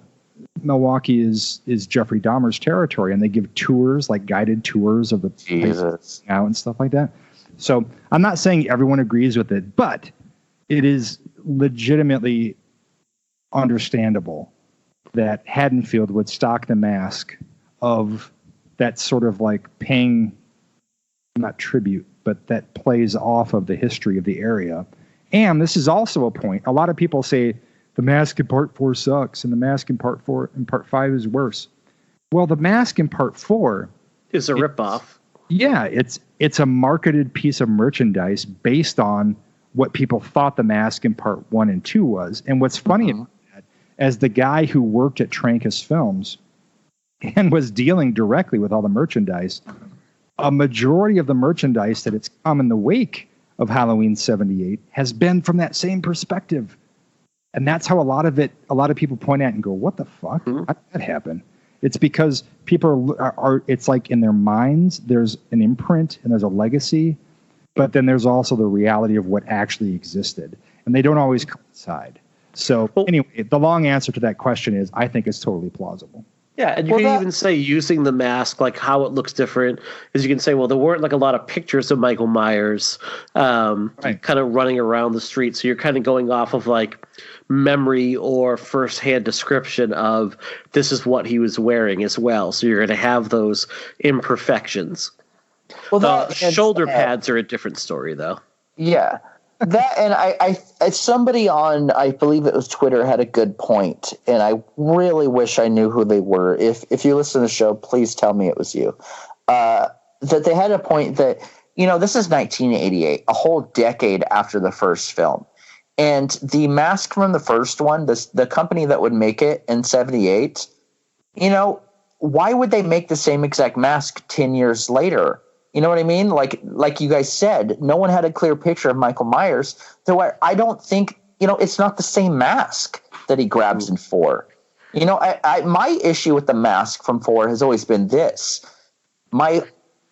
Milwaukee is Jeffrey Dahmer's territory, and they give tours, guided tours of the place now and stuff like that. So I'm not saying everyone agrees with it, but it is legitimately understandable that Haddonfield would stock the mask of that sort of paying, not tribute, but that plays off of the history of the area. And this is also a point. A lot of people say the mask in part 4 sucks and the mask in part 5 is worse. Well, the mask in part 4 is a ripoff. Yeah, it's a marketed piece of merchandise based on what people thought the mask in part 1 and 2 was. And what's funny about that, as the guy who worked at Trancas Films and was dealing directly with all the merchandise, a majority of the merchandise that it's come in the wake of Halloween 78 has been from that same perspective. And that's how a lot of people point at and go, what the fuck? How did that happen? It's because people are it's in their minds, there's an imprint and there's a legacy, but then there's also the reality of what actually existed. And they don't always coincide. So anyway, the long answer to that question is I think it's totally plausible. Yeah, and you can even say using the mask, how it looks different, is you can say, well, there weren't a lot of pictures of Michael Myers kind of running around the street. So you're kind of going off of memory or firsthand description of this is what he was wearing as well. So you're going to have those imperfections. Well, shoulder pads are a different story, though. Yeah. That, and I somebody on, I believe it was Twitter, had a good point, and I really wish I knew who they were. If you listen to the show, please tell me it was you. That they had a point that, this is 1988, a whole decade after the first film. And the mask from the first one, the company that would make it in 78, why would they make the same exact mask 10 years later? You know what I mean? Like you guys said, no one had a clear picture of Michael Myers. So I don't think, it's not the same mask that he grabs in 4. My issue with the mask from 4 has always been this. My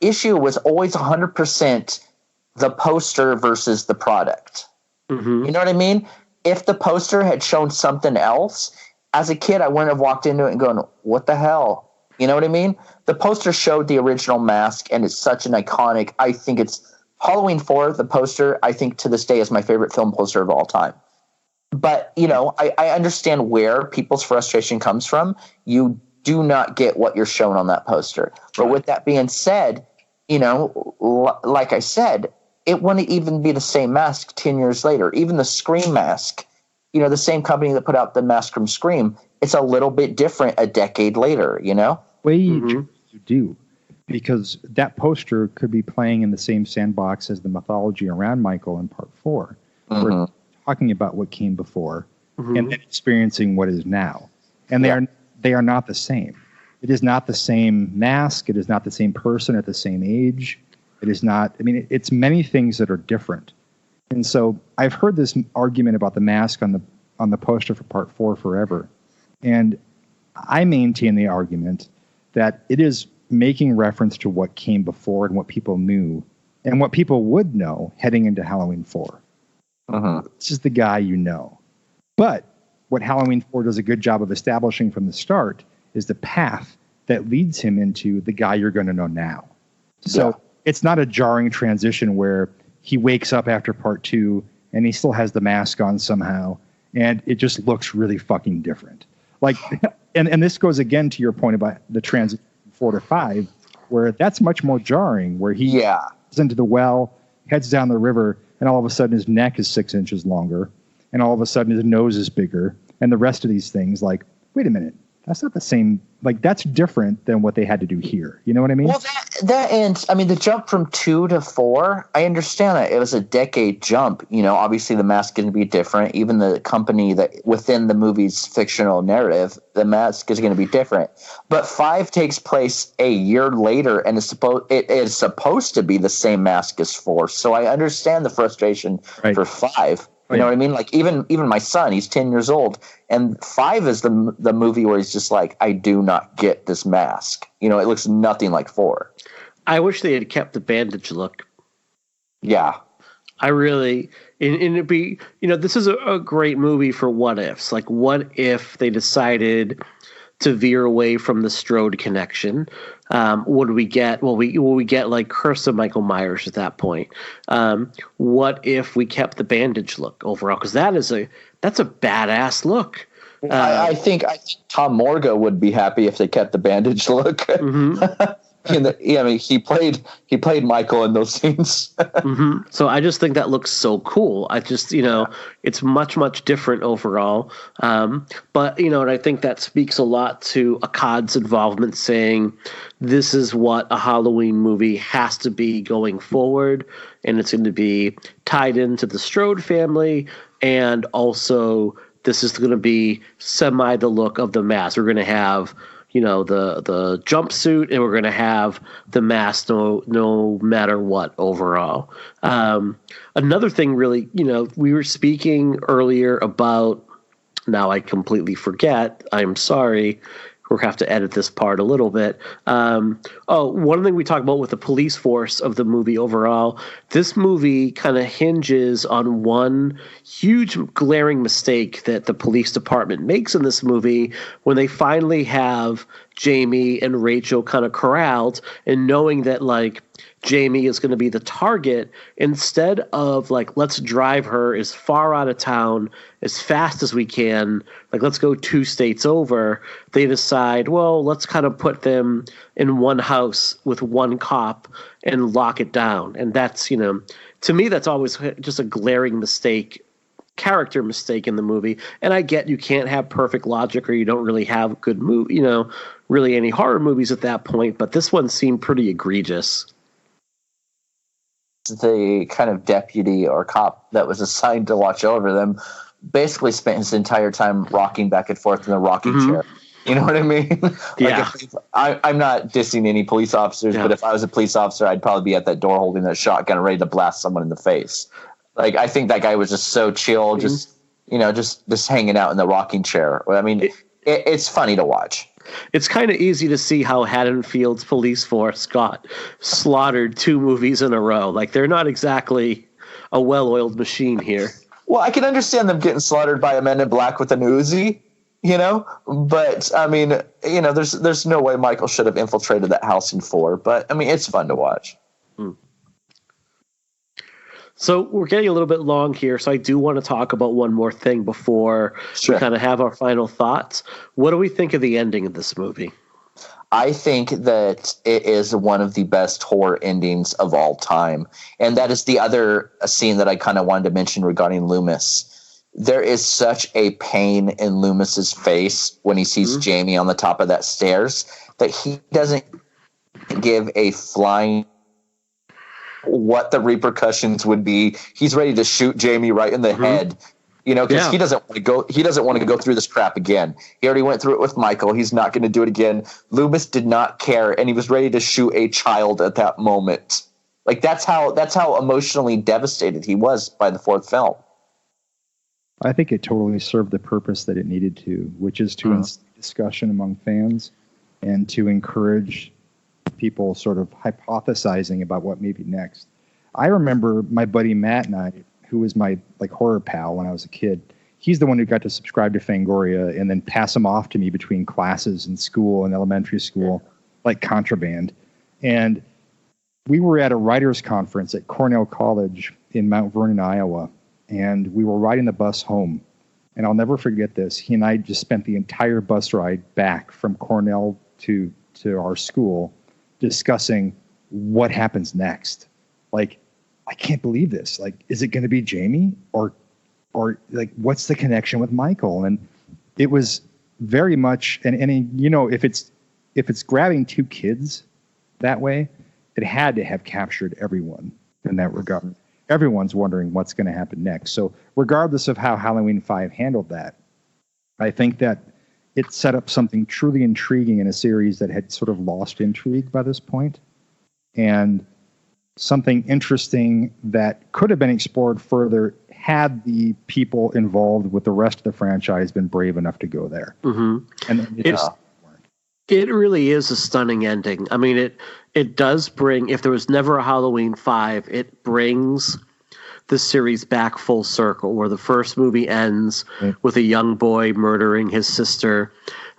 issue was always 100% the poster versus the product. Mm-hmm. You know what I mean? If the poster had shown something else, as a kid, I wouldn't have walked into it and gone, what the hell? You know what I mean? The poster showed the original mask, and it's such an iconic. I think it's Halloween 4, the poster, I think to this day is my favorite film poster of all time. But, I understand where people's frustration comes from. You do not get what you're shown on that poster. But with that being said, like I said, it wouldn't even be the same mask 10 years later. Even the Scream mask, the same company that put out the mask from Scream, it's a little bit different a decade later, Way you do. Because that poster could be playing in the same sandbox as the mythology around Michael in part 4. We're talking about what came before and then experiencing what is now. And they are not the same. It is not the same mask. It is not the same person at the same age. It is not, it's many things that are different. And so I've heard this argument about the mask on the poster for part 4 forever. And I maintain the argument that it is making reference to what came before and what people knew and what people would know heading into Halloween 4. This is the guy you know. But what Halloween 4 does a good job of establishing from the start is the path that leads him into the guy you're going to know now. So it's not a jarring transition where he wakes up after part 2 and he still has the mask on somehow and it just looks really fucking different. Like, and this goes again to your point about the transition from 4 to 5, where that's much more jarring, where he goes into the well, heads down the river, and all of a sudden his neck is 6 inches longer, and all of a sudden his nose is bigger, and the rest of these things, like, wait a minute, that's not the same. Like, that's different than what they had to do here. You know what I mean? Well, that and the jump from 2 to 4, I understand that it was a decade jump. Obviously the mask is going to be different. Even the company that within the movie's fictional narrative, the mask is going to be different. But 5 takes place a year later, and it is supposed to be the same mask as 4. So I understand the frustration for 5. You know what I mean? Like, even my son, he's 10 years old, and 5 is the movie where he's just like, I do not get this mask. It looks nothing like 4. I wish they had kept the bandage look. Yeah. I really, and it'd be, this is a great movie for what ifs. Like, what if they decided to veer away from the Strode connection? What do we get? Well, we get like Curse of Michael Myers at that point. What if we kept the bandage look overall? Because that's a badass look. I think Tom Morga would be happy if they kept the bandage look. He played Michael in those scenes. So I just think that looks so cool. I just, it's much, much different overall. But, and I think that speaks a lot to Akkad's involvement, saying this is what a Halloween movie has to be going forward. And it's going to be tied into the Strode family. And also this is going to be semi the look of the mask. We're going to have, the jumpsuit, and we're going to have the mask no matter what overall. Another thing really, we were speaking earlier about, now I completely forget, I'm sorry, we'll have to edit this part a little bit. One thing we talked about with the police force of the movie overall, this movie kind of hinges on one huge glaring mistake that the police department makes in this movie when they finally have Jaime and Rachel kind of corralled, and knowing that, like, Jaime is going to be the target, instead of like, let's drive her as far out of town as fast as we can, like, let's go 2 states over, they decide, well, let's kind of put them in one house with one cop and lock it down. And that's, to me, that's always just a glaring character mistake in the movie. And I get you can't have perfect logic, or you don't really have good really any horror movies at that point, but this one seemed pretty egregious. The kind of deputy or cop that was assigned to watch over them basically spent his entire time rocking back and forth in the rocking chair. You know what I mean? I'm not dissing any police officers, but if I was a police officer, I'd probably be at that door holding a shotgun ready to blast someone in the face. Like, I think that guy was just so chill, just hanging out in the rocking chair. I mean, it's funny to watch. It's kind of easy to see how Haddonfield's police force got slaughtered 2 movies in a row. Like, they're not exactly a well-oiled machine here. Well, I can understand them getting slaughtered by a Men in Black with an Uzi, but I mean, there's no way Michael should have infiltrated that house in 4, but I mean, it's fun to watch. So we're getting a little bit long here, so I do want to talk about one more thing before we kind of have our final thoughts. What do we think of the ending of this movie? I think that it is one of the best horror endings of all time. And that is the other scene that I kind of wanted to mention regarding Loomis. There is such a pain in Loomis's face when he sees Jaime on the top of that stairs that he doesn't give a flying what the repercussions would be. He's ready to shoot Jaime right in the head, because he doesn't want to go. He doesn't want to go through this crap again. He already went through it with Michael. He's not going to do it again. Loomis did not care, and he was ready to shoot a child at that moment. Like that's how emotionally devastated he was by the fourth film. I think it totally served the purpose that it needed to, which is to instill discussion among fans and to encourage people sort of hypothesizing about what may be next. I remember my buddy Matt and I, who was my horror pal when I was a kid, he's the one who got to subscribe to Fangoria and then pass them off to me between classes in school and elementary school, like contraband. And we were at a writers' conference at Cornell College in Mount Vernon, Iowa, and we were riding the bus home. And I'll never forget this. He and I just spent the entire bus ride back from Cornell to our school discussing what happens next. Like, I can't believe this. Like, is it going to be Jaime or like, what's the connection with Michael? And it was very much, and if it's grabbing two kids that way, it had to have captured everyone in that regard. Everyone's wondering what's going to happen next. So regardless of how Halloween 5 handled that, I think that it set up something truly intriguing in a series that had sort of lost intrigue by this point, and something interesting that could have been explored further had the people involved with the rest of the franchise been brave enough to go there. And it really is a stunning ending. I mean, it does bring, if there was never a Halloween 5, it brings the series back full circle, where the first movie ends with a young boy murdering his sister.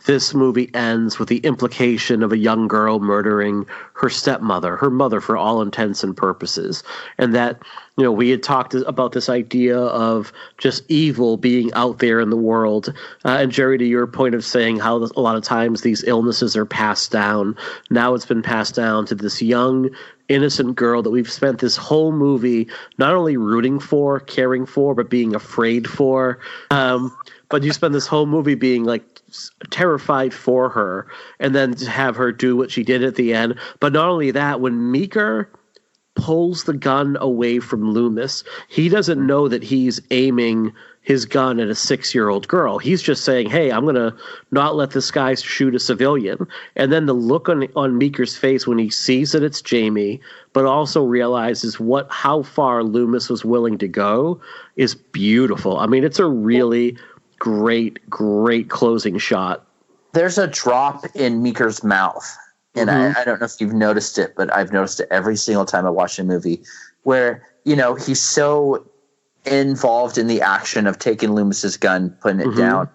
This movie ends with the implication of a young girl murdering her stepmother, her mother for all intents and purposes. And that, we had talked about this idea of just evil being out there in the world. And Jerry, to your point of saying how a lot of times these illnesses are passed down, now it's been passed down to this young, innocent girl that we've spent this whole movie not only rooting for, caring for, but being afraid for. But you spend this whole movie being terrified for her, and then to have her do what she did at the end. But not only that, when Meeker pulls the gun away from Loomis, he doesn't know that he's aiming his gun at a 6-year-old girl. He's just saying, hey, I'm going to not let this guy shoot a civilian. And then the look on Meeker's face when he sees that it's Jaime, but also realizes how far Loomis was willing to go is beautiful. I mean, it's a really great closing shot. There's a drop in Meeker's mouth, and I don't know if you've noticed it, but I've noticed it every single time I watch a movie where, he's so involved in the action of taking Loomis's gun, putting it down,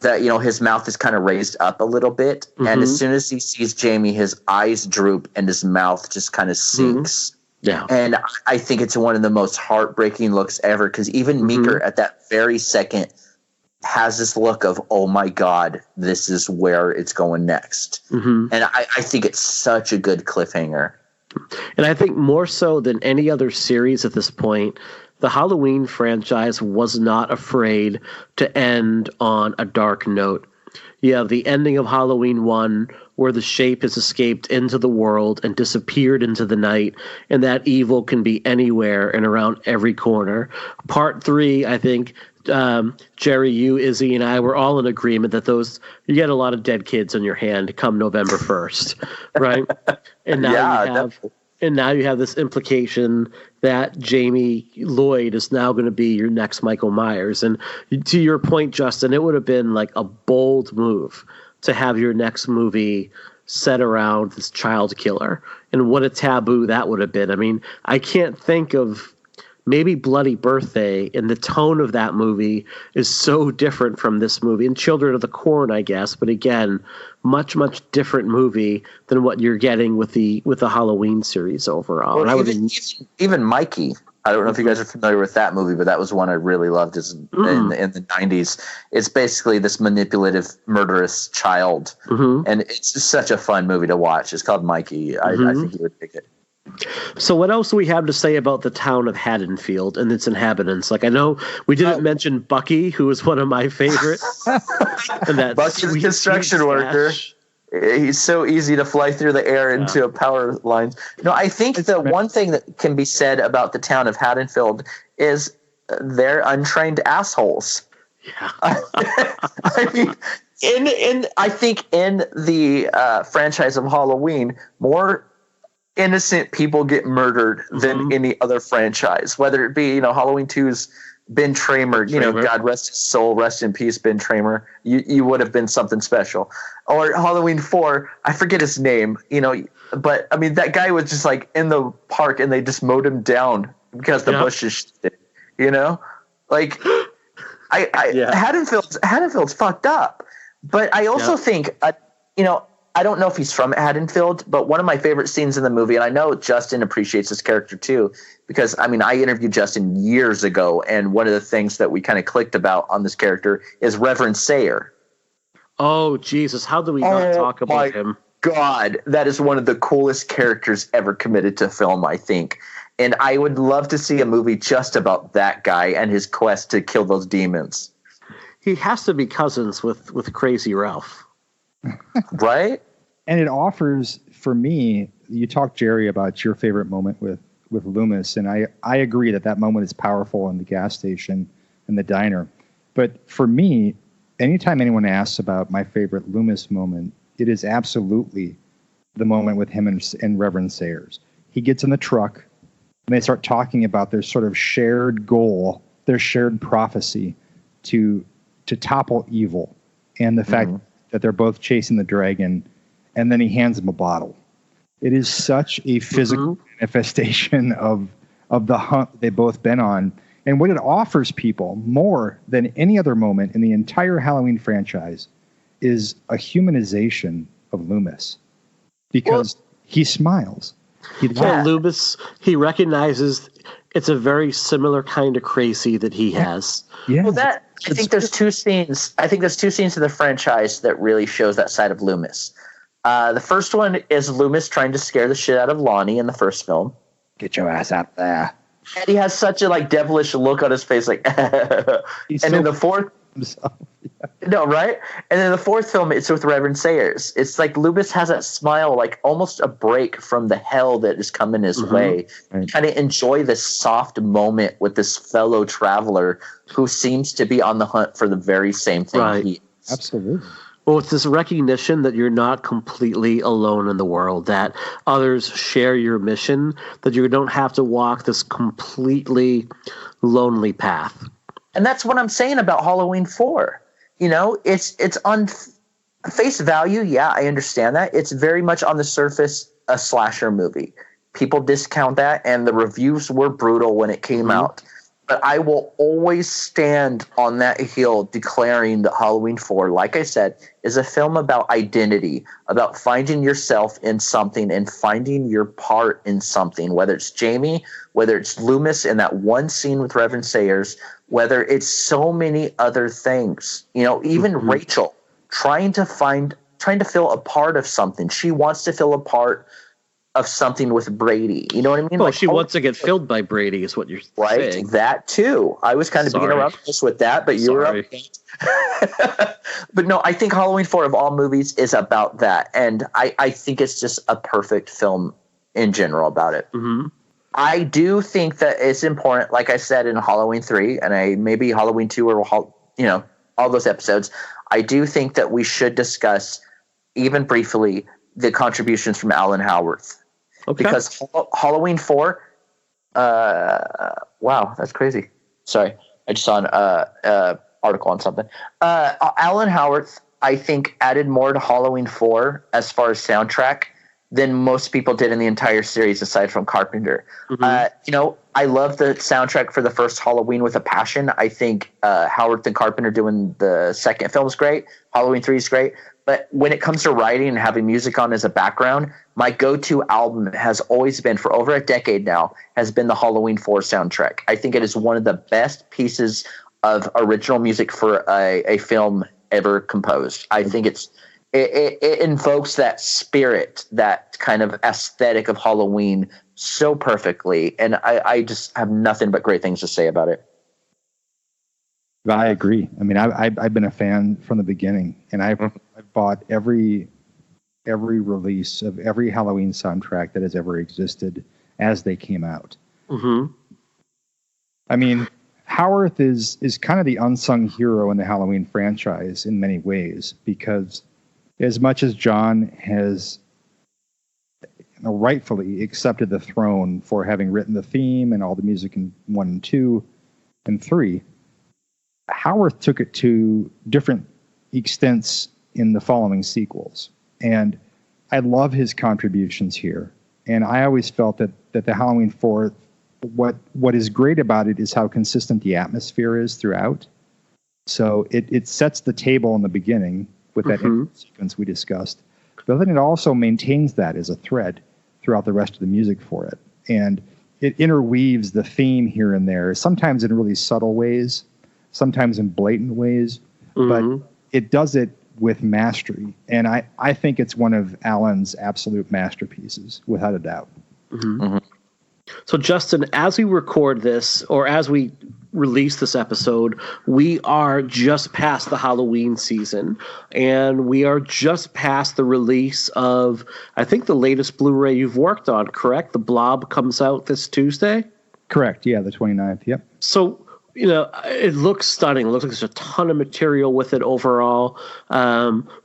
that, his mouth is kind of raised up a little bit. And as soon as he sees Jaime, his eyes droop and his mouth just kind of sinks. Yeah. And I think it's one of the most heartbreaking looks ever, because even Meeker at that very second has this look of, oh my God, this is where it's going next. And I think it's such a good cliffhanger. And I think more so than any other series at this point, the Halloween franchise was not afraid to end on a dark note. You have the ending of Halloween 1, where the shape has escaped into the world and disappeared into the night, and that evil can be anywhere and around every corner. Part 3, I think, Jerry, you, Izzy, and I were all in agreement that you get a lot of dead kids on your hand come November 1st, right? And now you have this implication that Jaime Lloyd is now going to be your next Michael Myers. And to your point, Justin, it would have been like a bold move to have your next movie set around this child killer. And what a taboo that would have been. I mean, I can't think of maybe Bloody Birthday, and the tone of that movie is so different from this movie. And Children of the Corn, I guess, but again, much different movie than what you're getting with the Halloween series overall. Well, even Mikey, I don't know if you guys are familiar with that movie, but that was one I really loved in the 90s. It's basically this manipulative, murderous child. And it's just such a fun movie to watch. It's called Mikey. I think you would pick it. So what else do we have to say about the town of Haddonfield and its inhabitants? Like, I know we didn't mention Bucky, who is one of my favorites. And that Bucky's a construction worker. He's so easy to fly through the air into a power line. No, I think the one thing that can be said about the town of Haddonfield is they're untrained assholes. Yeah. I mean, I think in the franchise of Halloween, more innocent people get murdered than any other franchise, whether it be, Halloween 2's Ben Tramer, God rest his soul, rest in peace, Ben Tramer. You would have been something special. Or Halloween 4, I forget his name, but I mean, that guy was just like in the park and they just mowed him down because the bushes, like Haddonfield's fucked up. But I also think, I don't know if he's from Haddonfield, but one of my favorite scenes in the movie, and I know Justin appreciates this character too, because I interviewed Justin years ago, and one of the things that we kind of clicked about on this character is Reverend Sayer. Oh, Jesus. How do we not talk about him? God, that is one of the coolest characters ever committed to film, I think. And I would love to see a movie just about that guy and his quest to kill those demons. He has to be cousins with Crazy Ralph. Right? And it offers, for me, you talked, Jerry, about your favorite moment with Loomis, and I agree that moment is powerful in the gas station and the diner. But for me, anytime anyone asks about my favorite Loomis moment, it is absolutely the moment with him and Reverend Sayers. He gets in the truck, and they start talking about their sort of shared goal, their shared prophecy to topple evil, and the fact that they're both chasing the dragon, and then he hands him a bottle. It is such a physical manifestation of the hunt they've both been on, and what it offers people more than any other moment in the entire Halloween franchise is a humanization of Loomis, because he smiles. Loomis, he recognizes it's a very similar kind of crazy that he has. Yeah. Well, I think there's two scenes. I think there's two scenes in the franchise that really shows that side of Loomis. The first one is Loomis trying to scare the shit out of Lonnie in the first film. Get your ass out there. And he has such a devilish look on his face, like. And in the fourth. No, right? And then the fourth film, it's with Reverend Sayers. It's like Loomis has that smile, like almost a break from the hell that is coming his way. Right. Kind of enjoy this soft moment with this fellow traveler who seems to be on the hunt for the very same thing he is. Absolutely. Well, it's this recognition that you're not completely alone in the world, that others share your mission, that you don't have to walk this completely lonely path. And that's what I'm saying about Halloween 4. It's on face value. Yeah, I understand that. It's very much on the surface a slasher movie. People discount that, and the reviews were brutal when it came out. But I will always stand on that hill declaring that Halloween 4, like I said, is a film about identity, about finding yourself in something and finding your part in something, whether it's Jaime, whether it's Loomis in that one scene with Reverend Sayers, whether it's so many other things. Even Rachel trying to feel a part of something. She wants to feel a part of something with Brady. You know what I mean? Well, she wants to get filled by Brady is what you're saying. That too. I was kind of being around with that, but you were up. But no, I think Halloween 4 of all movies is about that. And I think it's just a perfect film in general about it. Mm-hmm. I do think that it's important, like I said in Halloween 3, and maybe Halloween 2 or all those episodes, I do think that we should discuss, even briefly, the contributions from Alan Howarth. Okay. Because Halloween 4, wow, that's crazy. Sorry, I just saw an article on something. Alan Howarth, I think, added more to Halloween 4 as far as soundtrack than most people did in the entire series, aside from Carpenter. I love the soundtrack for the first Halloween with a passion. I think Howard and Carpenter doing the second film is great. Halloween 3 is great. But when it comes to writing and having music on as a background, my go-to album has always been, for over a decade now, has been the Halloween 4 soundtrack. I think it is one of the best pieces of original music for a film ever composed. I think it invokes that spirit, that kind of aesthetic of Halloween so perfectly, and I just have nothing but great things to say about it. I agree. I mean, I've been a fan from the beginning, and I've bought every release of every Halloween soundtrack that has ever existed as they came out. Mm-hmm. I mean, Howarth is kind of the unsung hero in the Halloween franchise in many ways, because as much as John has rightfully accepted the throne for having written the theme and all the music in 1 and 2 and 3, Howarth took it to different extents in the following sequels. And I love his contributions here. And I always felt that the Halloween 4, what is great about it is how consistent the atmosphere is throughout. So it sets the table in the beginning with that sequence we discussed. But then it also maintains that as a thread throughout the rest of the music for it. And it interweaves the theme here and there, sometimes in really subtle ways, sometimes in blatant ways, but it does it with mastery. And I think it's one of Alan's absolute masterpieces, without a doubt. So, Justin, as we record this, or as we release this episode, we are just past the Halloween season, and we are just past the release of, I think, the latest Blu-ray you've worked on, correct? The Blob comes out this Tuesday? Correct, yeah, the 29th, yep. So, it looks stunning. It looks like there's a ton of material with it overall.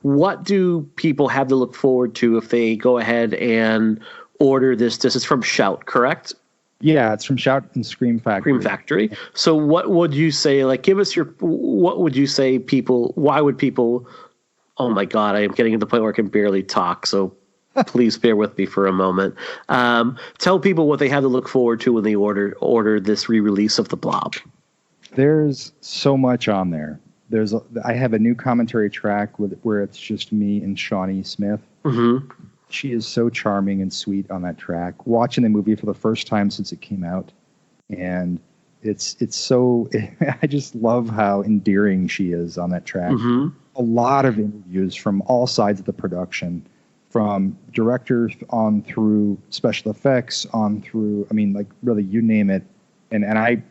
What do people have to look forward to if they go ahead and order this? This is from Shout, correct? Yeah, it's from Shout and Scream Factory. Scream Factory. So what would you say, what would you say why would people, oh my God, I am getting to the point where I can barely talk, so please bear with me for a moment. Tell people what they have to look forward to when they order this re-release of The Blob. There's so much on there. I have a new commentary track where it's just me and Shawnee Smith. Mm-hmm. She is so charming and sweet on that track. Watching the movie for the first time since it came out, and it's so. I just love how endearing she is on that track. Mm-hmm. A lot of interviews from all sides of the production, from director on through special effects, on through, I mean, like really you name it. And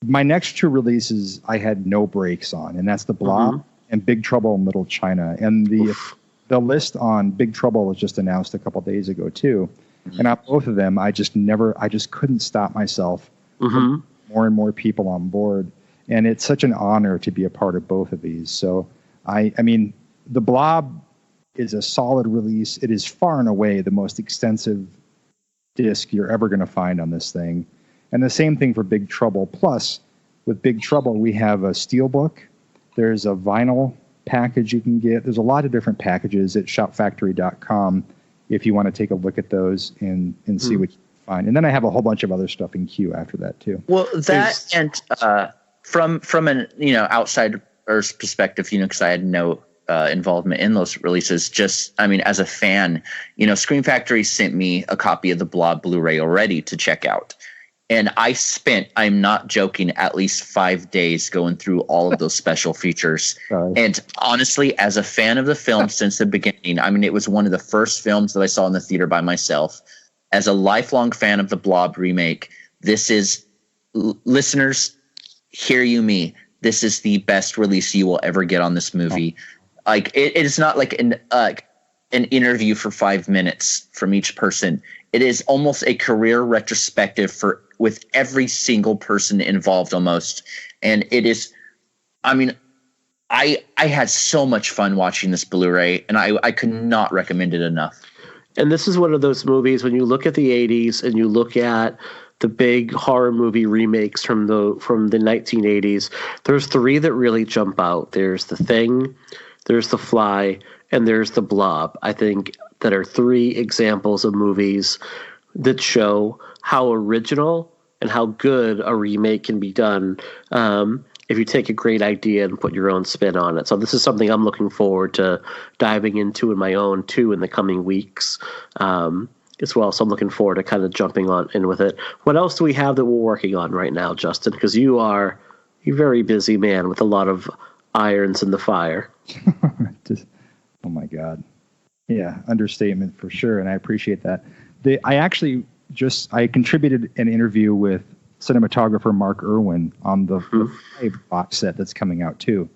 my next 2 releases I had no breaks on, and that's The Blob and Big Trouble in Little China. And the list on Big Trouble was just announced a couple days ago too. And on both of them, I just couldn't stop myself from more and more people on board. And it's such an honor to be a part of both of these. So I mean, The Blob is a solid release. It is far and away the most extensive disc you're ever going to find on this thing. And the same thing for Big Trouble. Plus, with Big Trouble, we have a steelbook. There's a vinyl package you can get. There's a lot of different packages at shoutfactory.com if you want to take a look at those and see what you find. And then I have a whole bunch of other stuff in queue after that too. Well, and from an outsider's perspective, because I had no involvement in those releases. Just, I mean, as a fan, Scream Factory sent me a copy of the Blob Blu-ray already to check out. And I spent, I'm not joking, at least 5 days going through all of those special features. And honestly, as a fan of the film since the beginning, I mean, it was one of the first films that I saw in the theater by myself. As a lifelong fan of the Blob remake, this is, listeners, hear you me, this is the best release you will ever get on this movie. Like, it is not like an interview for 5 minutes from each person. It is almost a career retrospective with every single person involved almost. And it is, I mean, I had so much fun watching this Blu-ray, and I could not recommend it enough. And this is one of those movies, when you look at the 80s and you look at the big horror movie remakes from the 1980s, there's 3 that really jump out. There's The Thing, there's The Fly, and there's The Blob. I think that are 3 examples of movies that show how original and how good a remake can be done if you take a great idea and put your own spin on it. So this is something I'm looking forward to diving into in my own too in the coming weeks as well. So I'm looking forward to kind of jumping on in with it. What else do we have that we're working on right now, Justin? Because you're a very busy man with a lot of irons in the fire. Oh my God. Yeah, understatement for sure. And I appreciate that. I contributed an interview with cinematographer Mark Irwin on the Fly box set that's coming out too.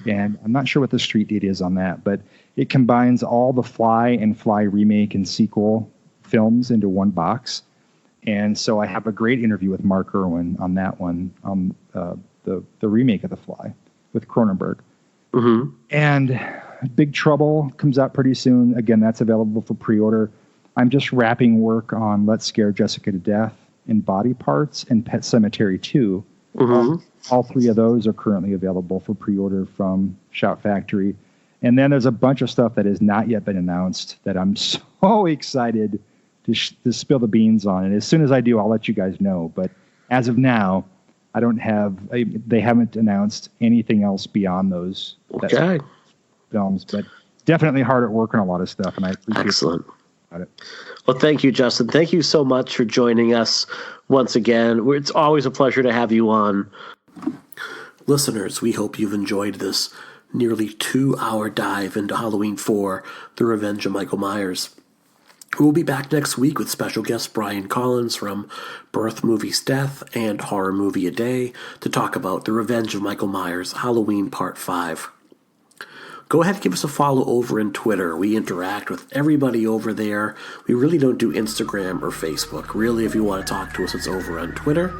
And I'm not sure what the street date is on that, but it combines all the Fly and Fly remake and sequel films into one box. And so I have a great interview with Mark Irwin on that one, on the remake of The Fly with Cronenberg. Mm-hmm. And Big Trouble comes out pretty soon. Again, that's available for pre-order. I'm just wrapping work on Let's Scare Jessica to Death and Body Parts and Pet Sematary 2. Mm-hmm. All 3 of those are currently available for pre-order from Shout Factory. And then there's a bunch of stuff that has not yet been announced that I'm so excited to spill the beans on. And as soon as I do, I'll let you guys know. But as of now, they haven't announced anything else beyond those films. But definitely hard at work on a lot of stuff. And I appreciate Excellent. It. Well, thank you, Justin. Thank you so much for joining us once again. It's always a pleasure to have you on. Listeners, we hope you've enjoyed this nearly 2-hour dive into Halloween 4, The Revenge of Michael Myers. We'll be back next week with special guest Brian Collins from Birth Movies Death and Horror Movie A Day to talk about The Revenge of Michael Myers, Halloween Part 5. Go ahead and give us a follow over on Twitter. We interact with everybody over there. We really don't do Instagram or Facebook. Really, if you want to talk to us, it's over on Twitter.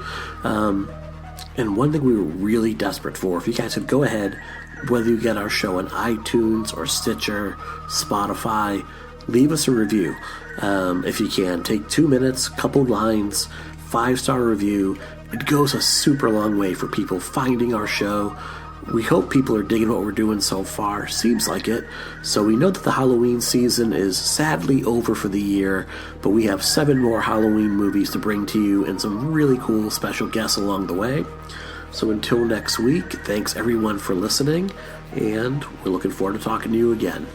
And one thing we were really desperate for, if you guys could go ahead, whether you get our show on iTunes or Stitcher, Spotify, leave us a review. If you can, take 2 minutes, couple lines, 5-star review. It goes a super long way for people finding our show. We hope people are digging what we're doing so far. Seems like it. So we know that the Halloween season is sadly over for the year, but we have 7 more Halloween movies to bring to you and some really cool special guests along the way. So until next week, thanks everyone for listening, and we're looking forward to talking to you again.